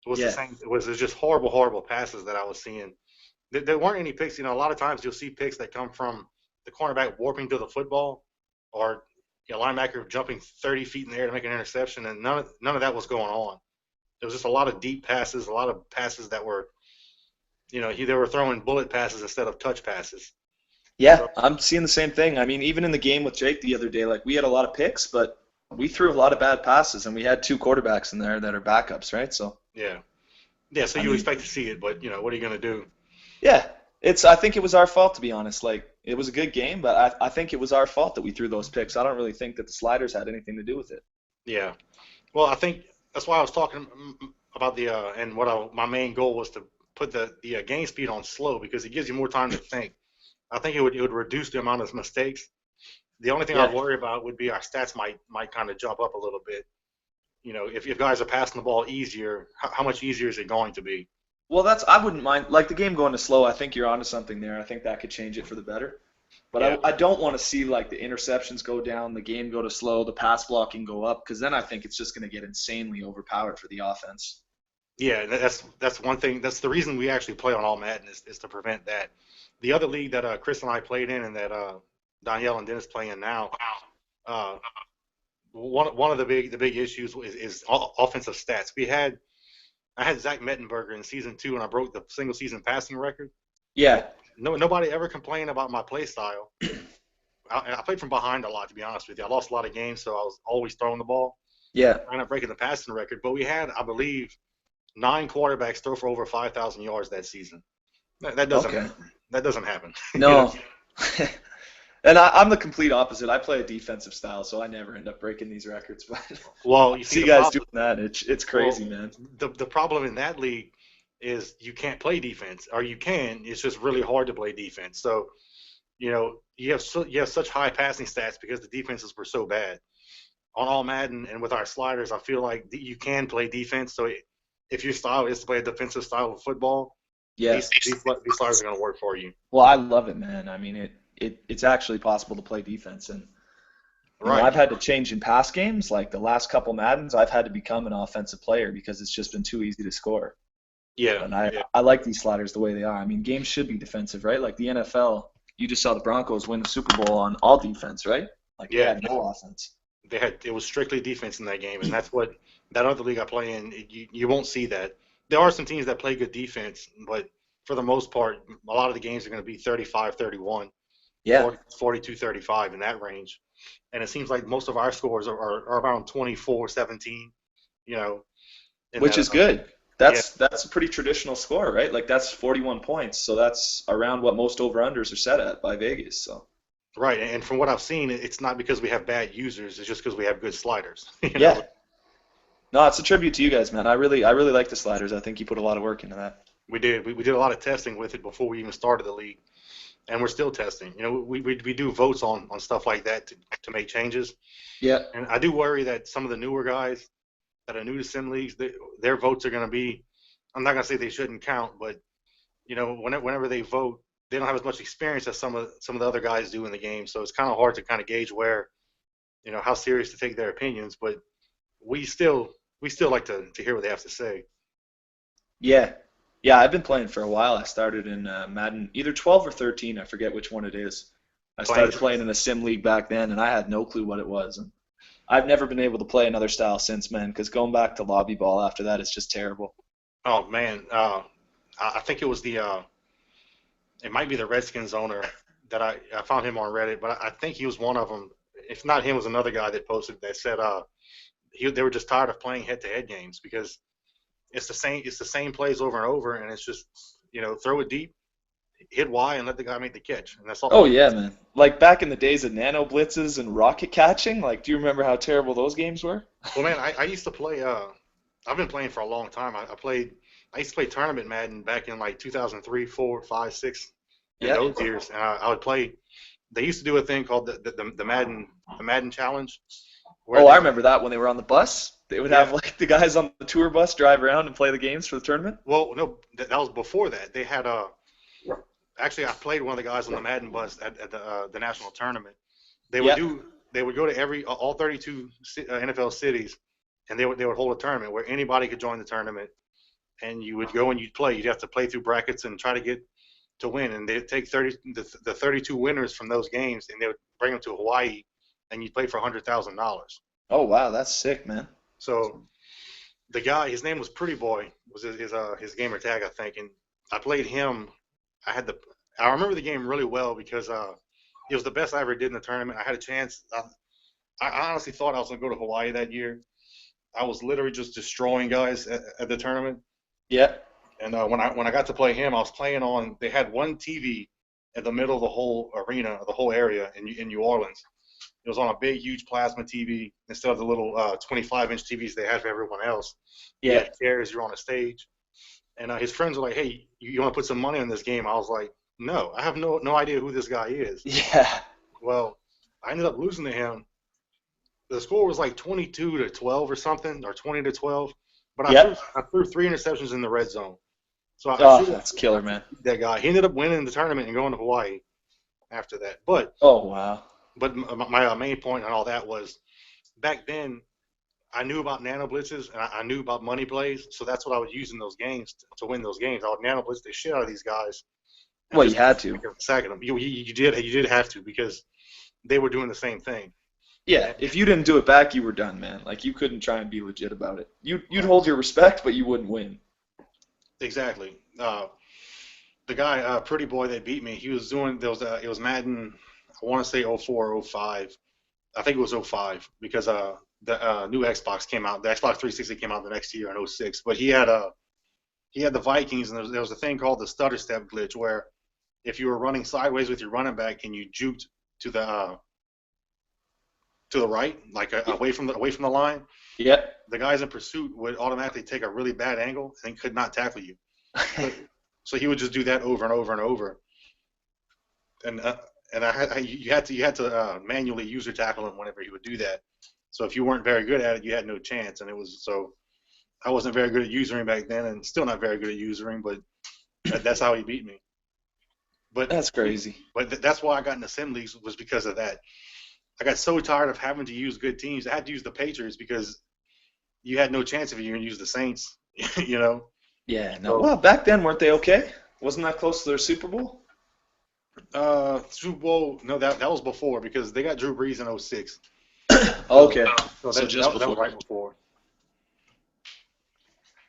was the Yeah, same. It was just horrible passes that I was seeing. There weren't any picks. A lot of times you'll see picks that come from the cornerback warping to the football, or linebacker jumping 30 feet in the air to make an interception, and none of that was going on. There was just a lot of deep passes, a lot of passes that were, they were throwing bullet passes instead of touch passes. yeah, So I'm seeing the same thing. I mean, even in the game with Jake the other day, like we had a lot of picks, but we threw a lot of bad passes, and we had 2 quarterbacks in there that are backups, right? So, yeah, yeah. So I you mean, expect to see it, but what are you going to do? yeah, I think it was our fault to be honest. Like it was a good game, but I think it was our fault that we threw those picks. I don't really think that the sliders had anything to do with it. Yeah. Well, I think that's why I was talking about and my main goal was to put the game speed on slow because it gives you more time to think. I think it would reduce the amount of mistakes. The only thing I'd Yeah. worry about would be our stats might kind of jump up a little bit. If guys are passing the ball easier, how much easier is it going to be? Well, I wouldn't mind like the game going to slow. I think you're onto something there. I think that could change it for the better. But Yeah. I don't want to see like the interceptions go down, the game go to slow, the pass blocking go up, because then I think it's just going to get insanely overpowered for the offense. Yeah, that's one thing. That's the reason we actually play on All Madden is to prevent that. The other league that Chris and I played in and that Danielle and Dennis play in now, uh, one of the big issues is offensive stats. I had Zach Mettenberger in season 2 and I broke the single season passing record. Yeah, Nobody ever complained about my play style. I played from behind a lot, to be honest with you. I lost a lot of games, so I was always throwing the ball. yeah. I ended up breaking the passing record, but we had, I believe, 9 quarterbacks throw for over 5,000 yards that season. That doesn't Okay. happen. That doesn't happen. No. And I'm the complete opposite. I play a defensive style, so I never end up breaking these records. But Well, you see, see the guys problem. doing that, it's crazy, man. The problem in that league is you can't play defense, or you can. It's just really hard to play defense. So, you have such high passing stats because the defenses were so bad. On All Madden and with our sliders, I feel like you can play defense. So if your style is to play a defensive style of football, Yeah. these sliders are going to work for you. Well, I love it, man. I mean, it's actually possible to play defense, and Right. I've had to change in past games. Like the last couple Maddens, I've had to become an offensive player because it's just been too easy to score. Yeah. And Yeah. I like these sliders the way they are. I mean, games should be defensive, right? Like the NFL, you just saw the Broncos win the Super Bowl on all defense, right? Like they Yeah, had no offense. it was strictly defense in that game, and that's what that other league I play in. You won't see that. There are some teams that play good defense, but for the most part, a lot of the games are going to be 35-31, Yeah, 42-35 in that range. And it seems like most of our scores are around 24-17, you know, in which that. is good. Yeah, That's a pretty traditional score, right? Like that's 41 points, so that's around what most over-unders are set at by Vegas. So right. And from what I've seen, it's not because we have bad users. It's just because we have good sliders. yeah, no, it's a tribute to you guys, man. I really like the sliders. I think you put a lot of work into that. We did. We did a lot of testing with it before we even started the league, and we're still testing. We do votes on stuff like that to make changes. Yeah. And I do worry that some of the newer guys that are new to sim leagues, their votes are going to be. I'm not going to say they shouldn't count, but whenever they vote, they don't have as much experience as some of the other guys do in the game. So it's kind of hard to kind of gauge where, how serious to take their opinions. But we still like to hear what they have to say. Yeah. Yeah, I've been playing for a while. I started in Madden, either 12 or 13. I forget which one it is. I started playing in a sim league back then, and I had no clue what it was. And I've never been able to play another style since, man, because going back to lobby ball after that is just terrible. Oh man, I think it was it might be the Redskins owner that I found him on Reddit, but I think he was one of them. If not him, was another guy that posted that said they were just tired of playing head-to-head games because it's the same plays over and over, and it's just throw it deep, hit Y, and let the guy make the catch, and that's all. Oh yeah, man. Like back in the days of nano blitzes and rocket catching, like do you remember how terrible those games were? Well, man, I used to play. I've been playing for a long time. I used to play tournament Madden back in like 2003, 4, 5, 6, in Yeah. those years, and I would play. They used to do a thing called the Madden Challenge, where Oh, I remember that when they were on the bus. They would have yeah. like the guys on the tour bus drive around and play the games for the tournament. Well, no, that was before that. They had actually I played one of the guys on the Madden bus at the national tournament. They would Yeah. do they would go to all 32 NFL cities, and they would hold a tournament where anybody could join the tournament, and you would go and you'd play. You'd have to play through brackets and try to get to win, and they'd take the 32 winners from those games, and they would bring them to Hawaii, and you'd play for $100,000. Oh wow, that's sick, man. So the guy, his name was Pretty Boy, was his gamer tag, I think, and I played him. I remember the game really well because it was the best I ever did in the tournament. I had a chance. I honestly thought I was gonna go to Hawaii that year. I was literally just destroying guys at the tournament. Yeah. And when I got to play him, I was playing on. They had one TV in the middle of the whole arena, the whole area in New Orleans. It was on a big, huge plasma TV instead of the little 25-inch TVs they had for everyone else. You Yeah. had chairs, you're on a stage. And his friends were like, "Hey, you want to put some money on this game?" I was like, "No, I have no idea who this guy is." Yeah. Well, I ended up losing to him. The score was like 22-12 or something, or 20-12. But Yeah. I threw 3 interceptions in the red zone. So I Oh, should have that's killer, man. that guy. He ended up winning the tournament and going to Hawaii after that. But Oh wow. my main point on all that was back then I knew about nano blitzes and I knew about money plays, so that's what I would use in those games to win those games. I would nano blitz the shit out of these guys. And Well, you just had to. sacking them. You did have to because they were doing the same thing. Yeah. If you didn't do it back, you were done, man. Like you couldn't try and be legit about it. You'd hold your respect, but you wouldn't win. Exactly. The guy, Pretty Boy, that beat me. He was doing it was Madden. I want to say 04 or 05. I think it was 05 because the new Xbox came out. The Xbox 360 came out the next year in 06. But he had the Vikings, and there was a thing called the stutter step glitch where if you were running sideways with your running back and you juked to the right, like away from the line, Yeah. the guys in pursuit would automatically take a really bad angle and could not tackle you. So he would just do that over and over and over. And you had to manually user tackle him whenever he would do that. So if you weren't very good at it, you had no chance. And I wasn't very good at usering back then, and still not very good at usering. But that's how he beat me. But That's crazy. But that's why I got into sim leagues was because of that. I got so tired of having to use good teams. I had to use the Patriots because you had no chance if you were going to use the Saints. Yeah. No. Well, back then weren't they okay? Wasn't that close to their Super Bowl? Super Bowl. No, that was before because they got Drew Brees in '06. So Okay, so so just that was before. right before.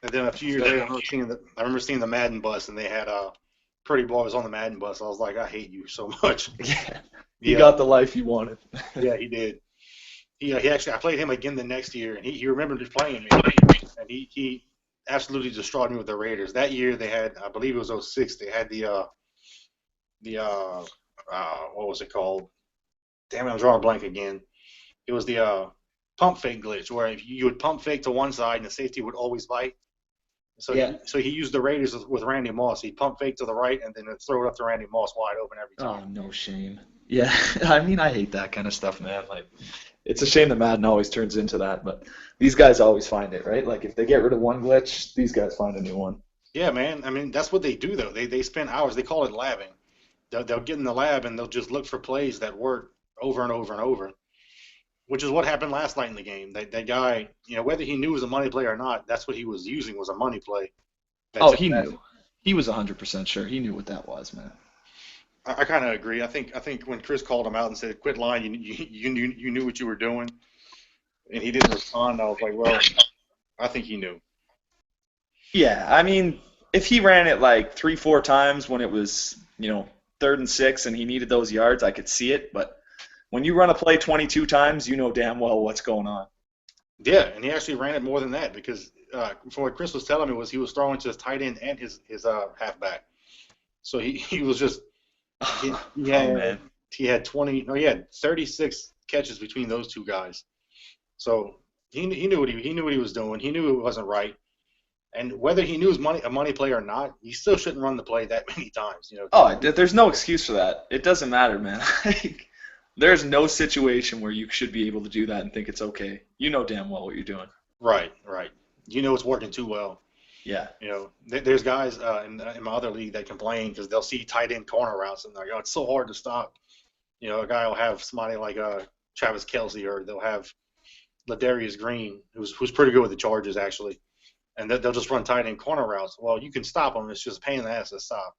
And then a few years Good. later, I remember seeing the Madden bus, and they had Pretty Boy was on the Madden bus. I was like, I hate you so much. Yeah, he Yeah, got the life he wanted. yeah, he did. He actually I played him again the next year, and he remembered just playing me, and he absolutely destroyed me with the Raiders. That year they had, I believe it was '06. They had the what was it called? Damn it, I'm drawing a blank again. It was the pump fake glitch where if you would pump fake to one side and the safety would always bite. Yeah. So he used the Raiders with Randy Moss. He'd pump fake to the right and then throw it up to Randy Moss wide open every time. Oh, no shame. Yeah, I mean, I hate that kind of stuff, man. Like, it's a shame that Madden always turns into that, but these guys always find it, right? Like, if they get rid of one glitch, these guys find a new one. Yeah, man. I mean, that's what they do though. They spend hours. They call it labbing. They'll get in the lab and they'll just look for plays that work over and over and over, which is what happened last night in the game. That guy, whether he knew it was a money play or not, that's what he was using was a money play. That Oh, just he knew. He was 100% sure. He knew what that was, man. I kind of agree. I think when Chris called him out and said, "Quit lying," you knew what you were doing, and he didn't respond. I was like, well, I think he knew. Yeah, I mean, if he ran it like three, four times when it was, third and six and he needed those yards, I could see it. But when you run a play 22 times, you know damn well what's going on. Yeah, and he actually ran it more than that because from what Chris was telling me was he was throwing to his tight end and his halfback. So he was just he Oh had man. he had 20 no he had 36 catches between those two guys. So he knew what he was doing. He knew it wasn't right. And whether he knew it was a money play or not, he still shouldn't run the play that many times. Oh, there's no excuse for that. It doesn't matter, man. Like, there's no situation where you should be able to do that and think it's okay. You know damn well what you're doing. Right, right. It's working too well. Yeah. There's guys in my other league that complain because they'll see tight end corner routes and they're like, oh, it's so hard to stop. A guy will have somebody like Travis Kelsey or they'll have Ladarius Green, who's pretty good with the Chargers actually, and they'll just run tight end corner routes. Well, you can stop them. It's just a pain in the ass to stop.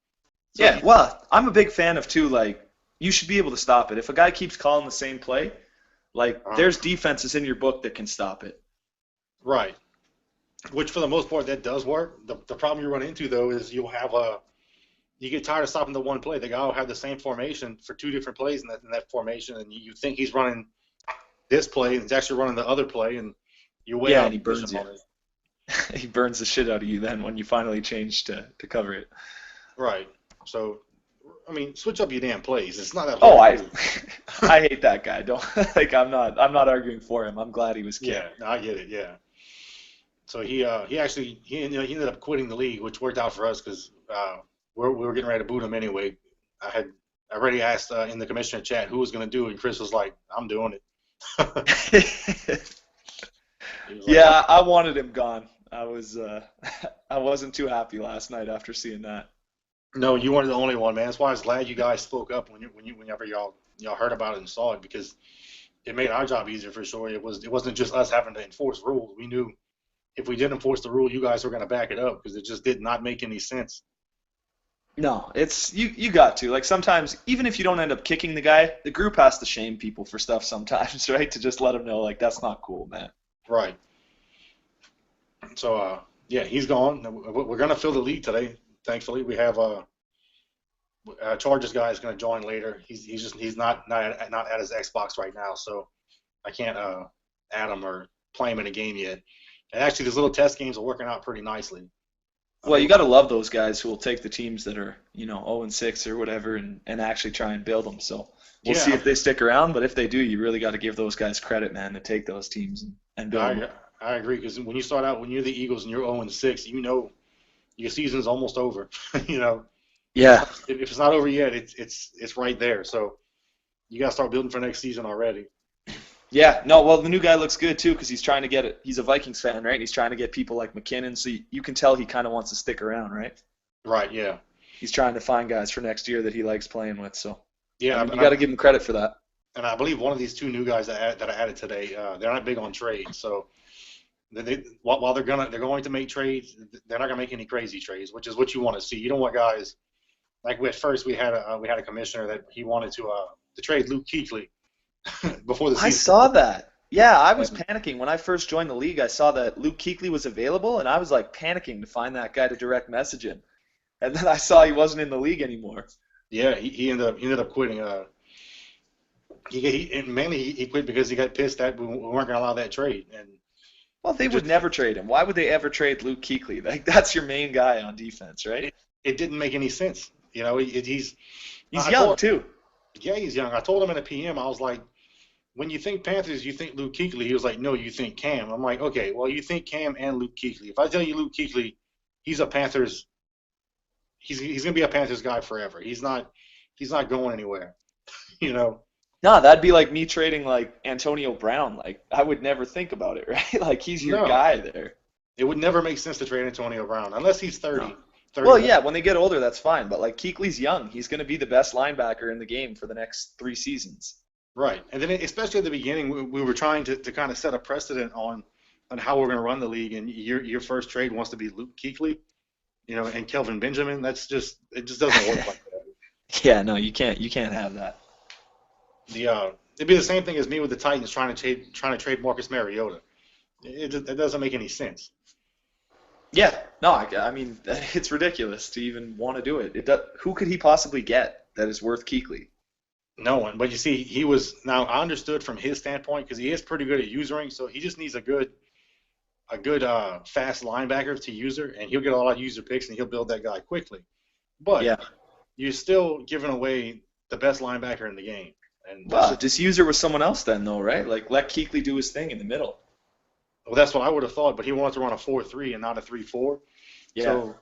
So Yeah, well, I'm a big fan of too, like, you should be able to stop it. If a guy keeps calling the same play, like, uh, there's defenses in your book that can stop it. right, which for the most part that does work. The problem you run into though is you get tired of stopping the one play. The guy will have the same formation for two different plays in that formation, and you think he's running this play, and he's actually running the other play, and you're way Yeah, out and of he burns position you. on it. He burns the shit out of you then when you finally change to cover it. Right. So, I mean, switch up your damn plays. It's not that Oh, hard to I do. I hate that guy. Don't like I'm not arguing for him. I'm glad he was Yeah, kicked. no, I get it. Yeah. So he ended up quitting the league, which worked out for us because we were getting ready to boot him anyway. I had already asked in the commissioner chat who was going to do it, and Chris was like, "I'm doing it." He was like, Yeah, I wanted him gone. I was I wasn't too happy last night after seeing that. "No, you weren't the only one, man. That's why I was glad you guys spoke up whenever y'all heard about it and saw it because it made our job easier for sure. It wasn't just us having to enforce rules. We knew if we did enforce the rule, you guys were going to back it up because it just did not make any sense. No, it's you got to. Like sometimes even if you don't end up kicking the guy, the group has to shame people for stuff sometimes, right? To just let them know like that's not cool, man. Right. So yeah, he's gone. We're going to fill the league today. Thankfully, we have Chargers guy is going to join later. He's not at his Xbox right now, so I can't add him or play him in a game yet. And actually, these little test games are working out pretty nicely. Well, you got to love those guys who will take the teams that are, 0-6 or whatever and actually try and build them. So we'll see Yeah, if they stick around, but if they do, you really got to give those guys credit, man, to take those teams and build them. I agree because when you start out when you're the Eagles and you're 0-6, your season's almost over. If it's Yeah. not, if it's not over yet, it's right there. So you got to start building for next season already. Yeah, no, well, the new guy looks good too because he's trying to get it. He's a Vikings fan, right? And he's trying to get people like McKinnon, so you can tell he kind of wants to stick around, right? Right. Yeah. He's trying to find guys for next year that he likes playing with. So, I Yeah. mean, you got to give him credit for that. And I believe one of these two new guys that I added today, they're not big on trades. So while they're going to make trades, they're not gonna make any crazy trades, which is what you want to see. You don't want guys like at first we had a commissioner that he wanted to trade Luke Kuechly before the I season. saw that. Yeah, I was And, panicking when I first joined the league. I saw that Luke Kuechly was available, and I was like panicking to find that guy to direct message him. And then I saw he wasn't in the league anymore. yeah, he ended up quitting. And mainly he quit because he got pissed that we weren't going to allow that trade, and Well, they it would just never trade him. Why would they ever trade Luke Kuechly? Like that's your main guy on defense, right? it didn't make any sense. He's He's I young told too. yeah, he's young. I told him in a PM, I was like, when you think Panthers, you think Luke Kuechly. He was like, no, you think Cam. I'm like, okay, well, you think Cam and Luke Kuechly. If I tell you Luke Kuechly, he's a Panthers. He's going to be a Panthers guy forever. He's not going anywhere. You know. No, that'd be like me trading like Antonio Brown. Like I would never think about it, right? Like he's your No, guy there. it would never make sense to trade Antonio Brown unless he's No. 30, Well, 31. yeah, when they get older, that's fine. But like Kuechly's young. He's going to be the best linebacker in the game for the next 3 seasons. Right. And then especially at the beginning, we were trying to kind of set a precedent on how we're going to run the league. And your first trade wants to be Luke Kuechly, and Kelvin Benjamin. It just doesn't work like that. Yeah, no, you can't have that. It'd be the same thing as me with the Titans trying to trade Marcus Mariota. It doesn't make any sense. Yeah, no, I mean it's ridiculous to even want to do it. Who could he possibly get that is worth Kuechly? No one. But you see, I understood from his standpoint because he is pretty good at usering, so he just needs a good fast linebacker to user, and he'll get a lot of user picks and he'll build that guy quickly. But Yeah. you're still giving away the best linebacker in the game, and Well, just user with someone else then, though, right? Like let Kuechly do his thing in the middle. that's what I would have thought. But he wanted to run a 4-3 and not a 3-4. Yeah. So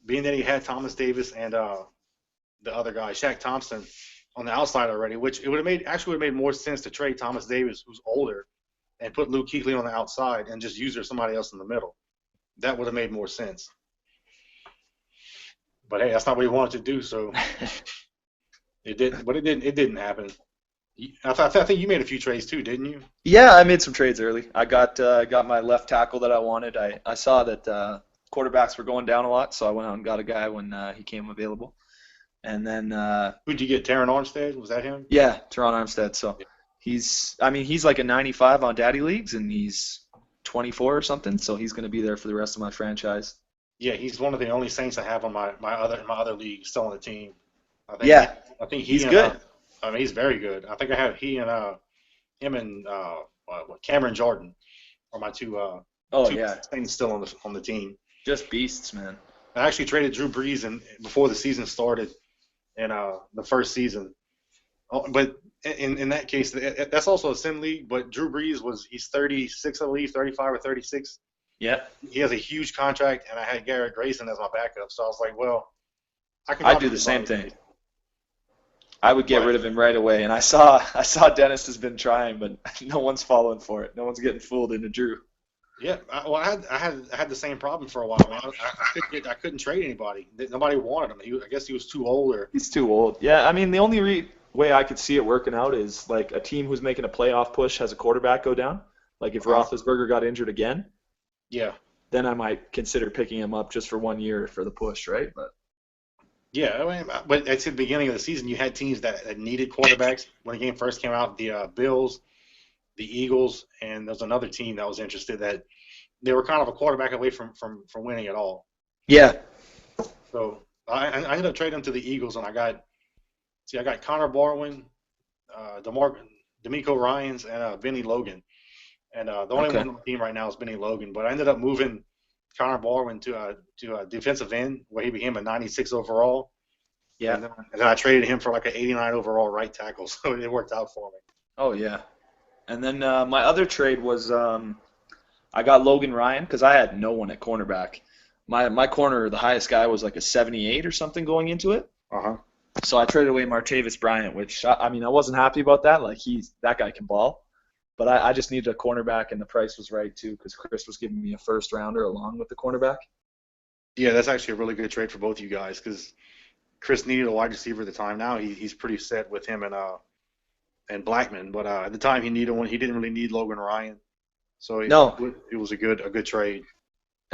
being that he had Thomas Davis and the other guy, Shaq Thompson, on the outside already, which it would have made more sense to trade Thomas Davis, who's older, and put Luke Kuechly on the outside and just use somebody else in the middle. That would have made more sense. But hey, that's not what he wanted to do, so it didn't. But it didn't happen. I think you made a few trades too, didn't you? Yeah, I made some trades early. I got my left tackle that I wanted. I saw that quarterbacks were going down a lot, so I went out and got a guy when he came available. And then Who'd you get? Taron Armstead? Was that him? yeah, Teron Armstead. So he's like a 95 on Daddy Leagues, and he's 24 or something. So he's going to be there for the rest of my franchise. Yeah, he's one of the only Saints I have on my other league still on the team. Yeah, I think he's good. I mean, he's very good. I think I have him and Cameron Jordan are my two Oh two yeah, Saints still on the team. just beasts, man. I actually traded Drew Brees before the season started in the first season. But in that case, that's also a sim league. But Drew Brees he's 36, I believe, 35 or 36. Yeah, He has a huge contract, and I had Garrett Grayson as my backup. So I was like, well, I can. I probably do the same somebody. thing. I would get rid of him right away. And I saw Dennis has been trying, but no one's falling for it. No one's getting fooled into Drew. Yeah, I had the same problem for a while, man. I couldn't trade anybody. Nobody wanted him. I guess he was too old. He's too old. Yeah, I mean, the only way I could see it working out is like a team who's making a playoff push has a quarterback go down. Like if Roethlisberger got injured again, Yeah, then I might consider picking him up just for 1 year for the push, right? But yeah. I mean, but at the beginning of the season, you had teams that needed quarterbacks when the game first came out. The Bills, the Eagles, and there was another team that was interested that they were kind of a quarterback away from winning it all. yeah, So I ended up trading them to the Eagles, and I got Connor Barwin, D'Amico Ryans, and Benny Logan. And the only one on the team right now is Benny Logan. But I ended up moving Connor Barwin to a defensive end where he became a 96 overall. yeah. And then I traded him for like an 89 overall right tackle. So it worked out for me. Oh yeah. And then my other trade was I got Logan Ryan because I had no one at cornerback. My corner, the highest guy was like a 78 or something going into it. Uh-huh. So I traded away Martavis Bryant, which I mean I wasn't happy about that. Like that guy can ball. But I just needed a cornerback, and the price was right, too, because Chris was giving me a first-rounder along with the cornerback. Yeah, that's actually a really good trade for both you guys because Chris needed a wide receiver at the time. Now he's pretty set with him and Blackman. But at the time he needed one. He didn't really need Logan Ryan. So it was a good trade.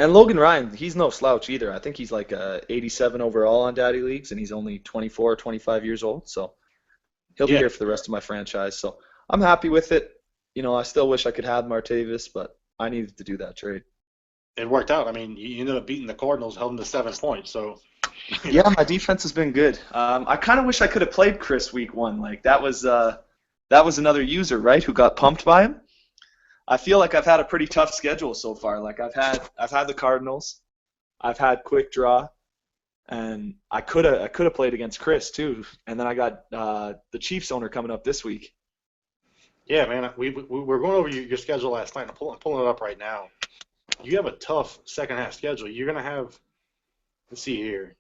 And Logan Ryan, he's no slouch either. I think he's like 87 overall on Daddy Leagues, and he's only 24 or 25 years old. So he'll be Yeah, here for the rest of my franchise. So I'm happy with it. I still wish I could have Martavis, but I needed to do that trade. it worked out. I mean, you ended up beating the Cardinals, held them to 7 points. So, you Yeah, know, my defense has been good. I kind of wish I could have played Chris week one. Like that was another user, right, who got pumped by him. I feel like I've had a pretty tough schedule so far. Like I've had the Cardinals, I've had quick draw, and I could have played against Chris too. And then I got the Chiefs owner coming up this week. yeah, man, we were going over your schedule last night. I'm pulling it up right now. You have a tough second half schedule. You're gonna have, let's see here.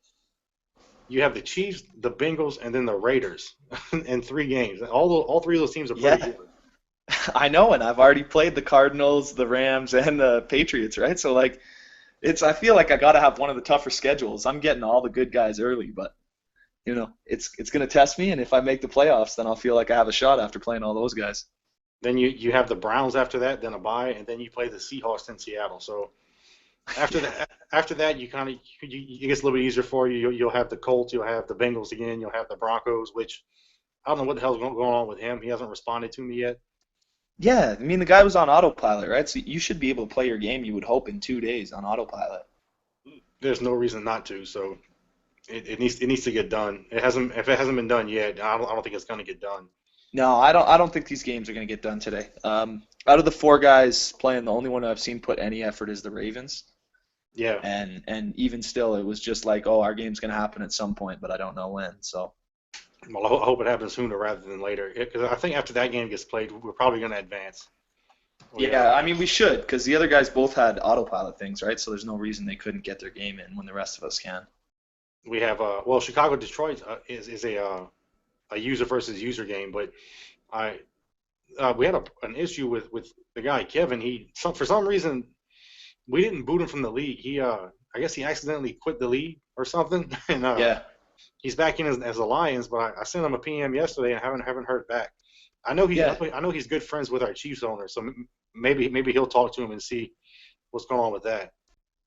You have the Chiefs, the Bengals, and then the Raiders in 3 games. All three of those teams are pretty Yeah, good. I know, and I've already played the Cardinals, the Rams, and the Patriots, right? So like I feel like I got to have one of the tougher schedules. I'm getting all the good guys early, but it's going to test me, and if I make the playoffs, then I'll feel like I have a shot after playing all those guys. Then you have the Browns after that, then a bye, and then you play the Seahawks in Seattle. So after that, you kind of it gets a little bit easier for you. You'll have the Colts, you'll have the Bengals again, you'll have the Broncos, which I don't know what the hell's going on with him. He hasn't responded to me yet. Yeah, I mean the guy was on autopilot, right? So you should be able to play your game, you would hope, in 2 days on autopilot. There's no reason not to. So it needs to get done. If it hasn't been done yet, I don't think it's going to get done. No, I don't think these games are going to get done today. Out of the 4 guys playing, the only one I've seen put any effort is the Ravens. Yeah. And even still, it was just like, oh, our game's going to happen at some point, but I don't know when. So Well, I hope it happens sooner rather than later. Because I think after that game gets played, we're probably going to advance. yeah, I mean we should because the other guys both had autopilot things, right? So there's no reason they couldn't get their game in when the rest of us can. We have Chicago Detroit is a user versus user game, but I we had an issue with the guy Kevin. For some reason we didn't boot him from the league. I guess he accidentally quit the league or something, and Yeah, he's back in as a Lions. But I sent him a PM yesterday and haven't heard back. I know yeah. he's good friends with our Chiefs owner, so maybe he'll talk to him and see what's going on with that.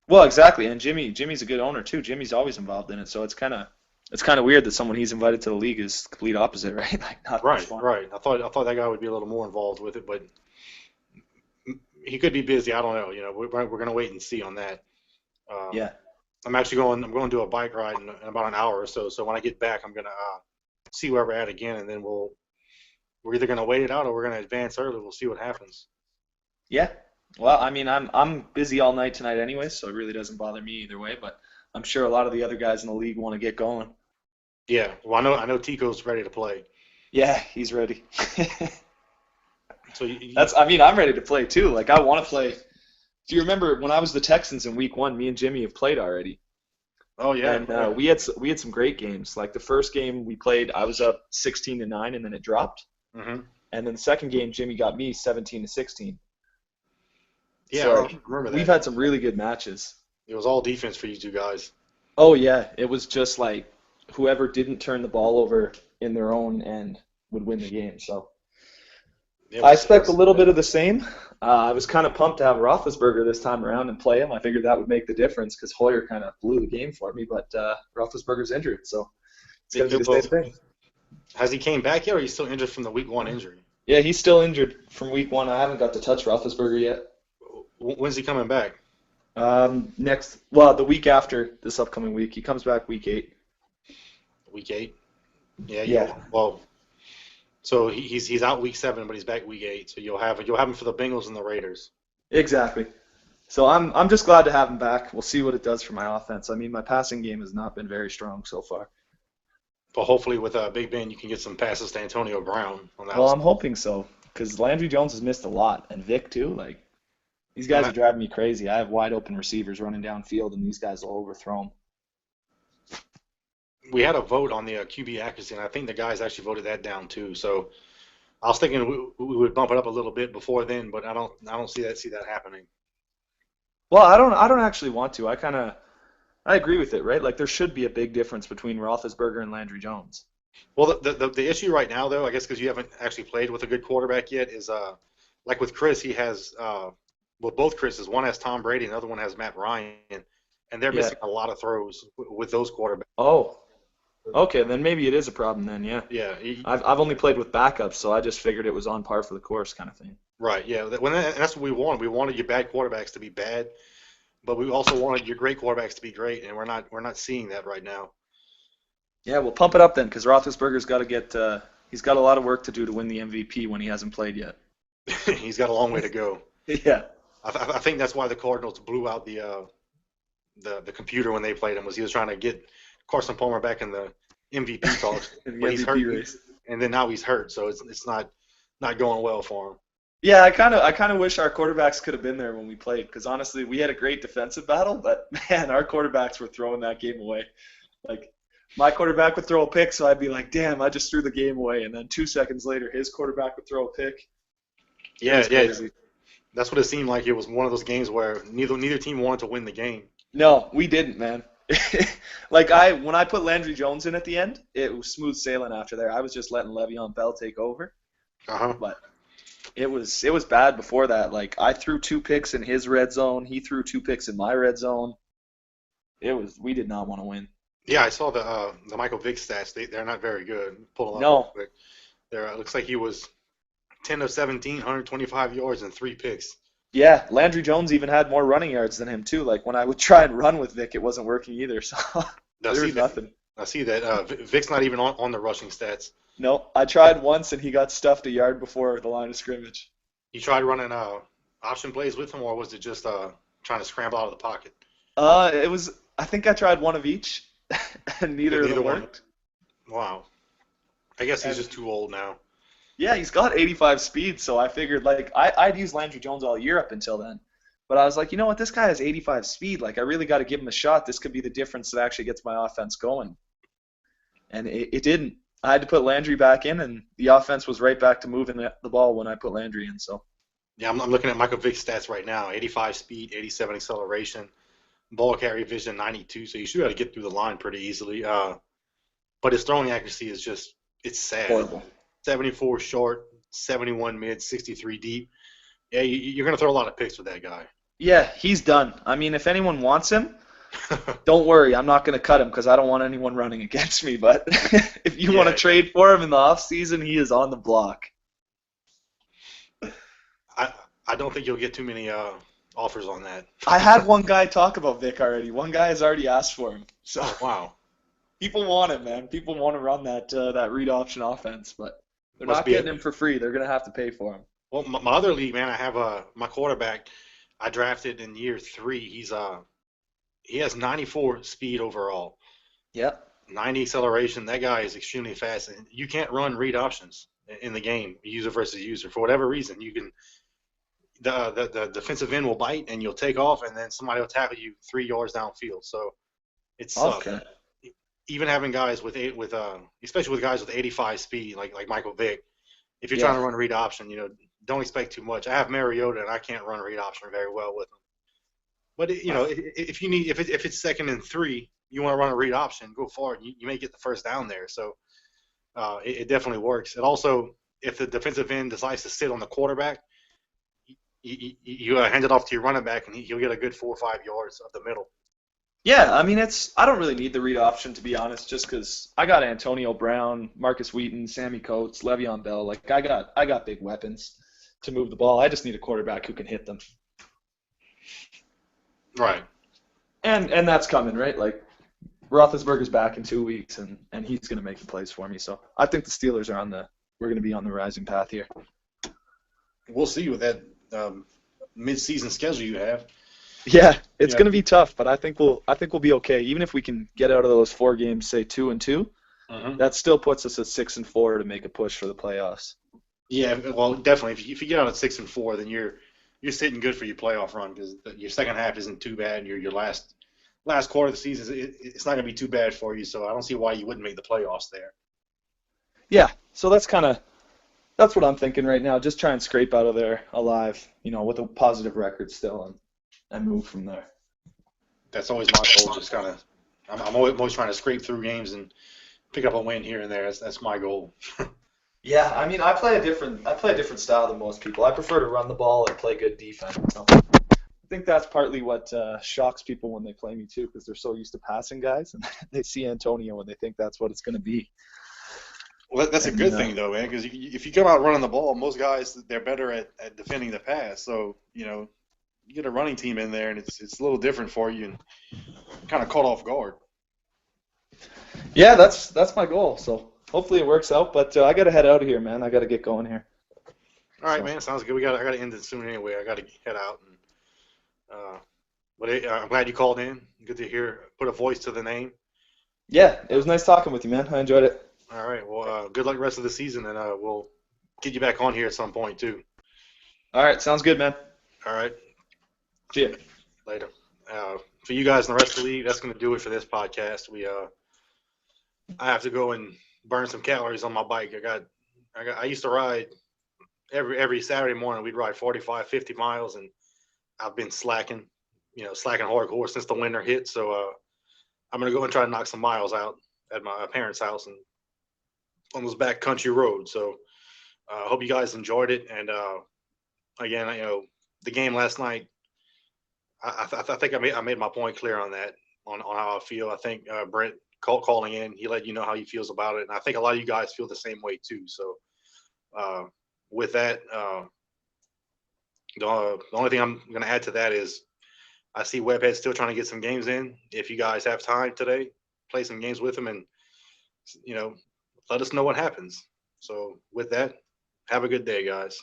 Well, exactly. And Jimmy's a good owner too. Jimmy's always involved in it, so it's kind of weird that someone he's invited to the league is complete opposite, right? Like not much Right, fun. right. I thought that guy would be a little more involved with it, but he could be busy. I don't know. We're gonna wait and see on that. Um, Yeah. I'm going to do a bike ride in about an hour or so. So when I get back, I'm gonna see where we're at again, and then we're either gonna wait it out or we're gonna advance early. We'll see what happens. Yeah. Well, I mean, I'm busy all night tonight anyway, so it really doesn't bother me either way. But I'm sure a lot of the other guys in the league want to get going. Yeah. Well, I know Tico's ready to play. Yeah, he's ready. So I mean, I'm ready to play too. Like, I want to play. Do you remember when I was the Texans in week one? Me and Jimmy have played already, oh yeah, and yeah. we had some great games. Like the first game we played, I was up 16-9, and then it dropped. Hmm. And then the second game, Jimmy got me 17-16. Yeah, So I like, remember we've that. had some really good matches. It was all defense for you two guys. Oh yeah, it was just like whoever didn't turn the ball over in their own end would win the game. So It I was, it expect a was, little bit of the same. I was kind of pumped to have Roethlisberger this time around and play him. I figured that would make the difference because Hoyer kind of blew the game for me, but Roethlisberger's injured, so it's going to be the well, same thing. has he came back yet, or he's still injured from the week one injury? Yeah, he's still injured from week one. I haven't got to touch Roethlisberger yet. When's he coming back? The week after this upcoming week. He comes back week 8. Week 8. Yeah. Yeah. Well, so he's out week 7, but he's back week 8. So you'll have him for the Bengals and the Raiders. Exactly. So I'm just glad to have him back. We'll see what it does for my offense. I mean, my passing game has not been very strong so far. But hopefully with Big Ben, you can get some passes to Antonio Brown on the Well, outside. I'm hoping so because Landry Jones has missed a lot, and Vic too. Like these guys are driving me crazy. I have wide open receivers running downfield, and these guys will overthrow them. We had a vote on the QB accuracy, and I think the guys actually voted that down too. So I was thinking we would bump it up a little bit before then, but I don't see that happening. Well, I don't actually want to. I agree with it, right? Like there should be a big difference between Roethlisberger and Landry Jones. Well, the issue right now, though, I guess because you haven't actually played with a good quarterback yet, is like with Chris, he has well, both Chris's. One has Tom Brady, and the other one has Matt Ryan, and they're Yeah. missing a lot of throws with those quarterbacks. Oh, okay. Then maybe it is a problem then. Yeah. Yeah, I've only played with backups, so I just figured it was on par for the course kind of thing. right. Yeah, and that's what we wanted. We wanted your bad quarterbacks to be bad, but we also wanted your great quarterbacks to be great, and we're not seeing that right now. Yeah, we'll pump it up then, because Roethlisberger's got to get. He's got a lot of work to do to win the MVP when he hasn't played yet. He's got a long way to go. Yeah. I think that's why the Cardinals blew out the computer when they played him, was he was trying to get Carson Palmer back in the MVP talks, In the but he's hurt, MVP race. and then now he's hurt, so it's not going well for him. Yeah, I kind of wish our quarterbacks could have been there when we played, because honestly, we had a great defensive battle, but man, our quarterbacks were throwing that game away. Like, my quarterback would throw a pick, so I'd be like, damn, I just threw the game away. And then 2 seconds later, his quarterback would throw a pick. Yeah, was yeah, crazy. that's what it seemed like. It was one of those games where neither team wanted to win the game. No, we didn't, man. Like when I put Landry Jones in at the end, it was smooth sailing after there. I was just letting Le'Veon Bell take over, Uh-huh. but it was bad before that. Like, I threw 2 picks in his red zone, he threw 2 picks in my red zone. We did not want to win. Yeah, I saw the Michael Vick stats. They're not very good. Pull them up No. real quick. It looks like he was 10 of 17, 125 yards and 3 picks. Yeah, Landry Jones even had more running yards than him too. Like, when I would try and run with Vic, it wasn't working either. So there was nothing. I see that. Vic's not even on the rushing stats. No, I tried once and he got stuffed a yard before the line of scrimmage. You tried running option plays with him, or was it just trying to scramble out of the pocket? It was. I think I tried one of each, and neither of them one. worked. Wow. I guess he's And- just too old now. Yeah, he's got 85 speed, so I figured, like, I'd used Landry Jones all year up until then. But I was like, you know what, this guy has 85 speed. Like, I really got to give him a shot. This could be the difference that actually gets my offense going. And it didn't. I had to put Landry back in, and the offense was right back to moving the ball when I put Landry in. So Yeah, I'm looking at Michael Vick's stats right now. 85 speed, 87 acceleration, ball carry vision 92, so you should be able to get through the line pretty easily. But his throwing accuracy is just, it's sad. horrible. 74 short, 71 mid, 63 deep. Yeah, you're going to throw a lot of picks with that guy. Yeah, he's done. I mean, if anyone wants him, don't worry. I'm not going to cut him because I don't want anyone running against me. But if you want to trade for him in the offseason, he is on the block. I don't think you'll get too many offers on that. I had one guy talk about Vic already. One guy has already asked for him. So Oh, wow. people want him, man. People want to run that read option offense, but they're Must not be getting him for free. They're going to have to pay for him. Well, my other league, man, I have my quarterback I drafted in year 3. He has 94 speed overall, Yep. 90 acceleration. That guy is extremely fast, and you can't run read options in the game, user versus user. For whatever reason, you can the defensive end will bite and you'll take off, and then somebody will tackle you 3 yards downfield. So it's Okay. even having guys especially with guys with 85 speed like Michael Vick. If you're Yeah. trying to run read option, don't expect too much. I have Mariota, and I can't run read option very well with him. But if it's 2nd and 3, you want to run a read option, go for it. You may get the first down there. So it definitely works. And also, if the defensive end decides to sit on the quarterback, you hand it off to your running back, and he'll get a good 4 or 5 yards up the middle. Yeah, I mean, I don't really need the read option, to be honest, just because I got Antonio Brown, Marcus Wheaton, Sammy Coates, Le'Veon Bell. Like, I got big weapons to move the ball. I just need a quarterback who can hit them. Right. And that's coming, right? Like, Roethlisberger's back in 2 weeks, and he's going to make the plays for me. So I think the Steelers we're going to be on the rising path here. We'll see with that mid-season schedule you have. Yeah, it's Yeah. going to be tough, but I think we'll be okay. Even if we can get out of those 4 games, say 2-2, that still puts us at 6-4 to make a push for the playoffs. Yeah, well, definitely. If you get out at 6-4, then you're sitting good for your playoff run, because your second half isn't too bad, and your last quarter of the season it's not going to be too bad for you. So I don't see why you wouldn't make the playoffs there. Yeah, so that's what I'm thinking right now. Just try and scrape out of there alive, with a positive record still, and move from there. That's always my goal. Just kind of, I'm always trying to scrape through games and pick up a win here and there. That's my goal. Yeah, I mean, I play a different style than most people. I prefer to run the ball and play good defense. So I think that's partly what shocks people when they play me too, because they're so used to passing guys, and they see Antonio and they think that's what it's going to be. Well, that's a And good thing though, man. Because if you come out running the ball, most guys they're better at defending the pass. So you get a running team in there, and it's a little different for you and kind of caught off guard. yeah, that's my goal. So hopefully it works out. But I got to head out of here, man. I got to get going here. All right, So man. Sounds good. I got to end it soon anyway. I got to head out. And, but I'm glad you called in. Good to hear. Put a voice to the name. yeah, it Uh, was nice talking with you, man. I enjoyed it. all right. Well, good luck the rest of the season, and we'll get you back on here at some point too. All right, sounds good, man. All right. See ya. Later. For you guys and the rest of the league, that's going to do it for this podcast. I have to go and burn some calories on my bike. I used to ride every Saturday morning. We'd ride 45, 50 miles, and I've been slacking hardcore since the winter hit. So I'm going to go and try to knock some miles out at my parents' house and on those back country roads. So I hope you guys enjoyed it. And again, the game last night, I think I made my point clear on that, on how I feel. I think Brent calling in, he let you know how he feels about it, and I think a lot of you guys feel the same way too. So uh, with that, the only thing I'm going to add to that is I see Webhead still trying to get some games in. If you guys have time today, play some games with him, and you know, let us know what happens. So with that, have a good day, guys.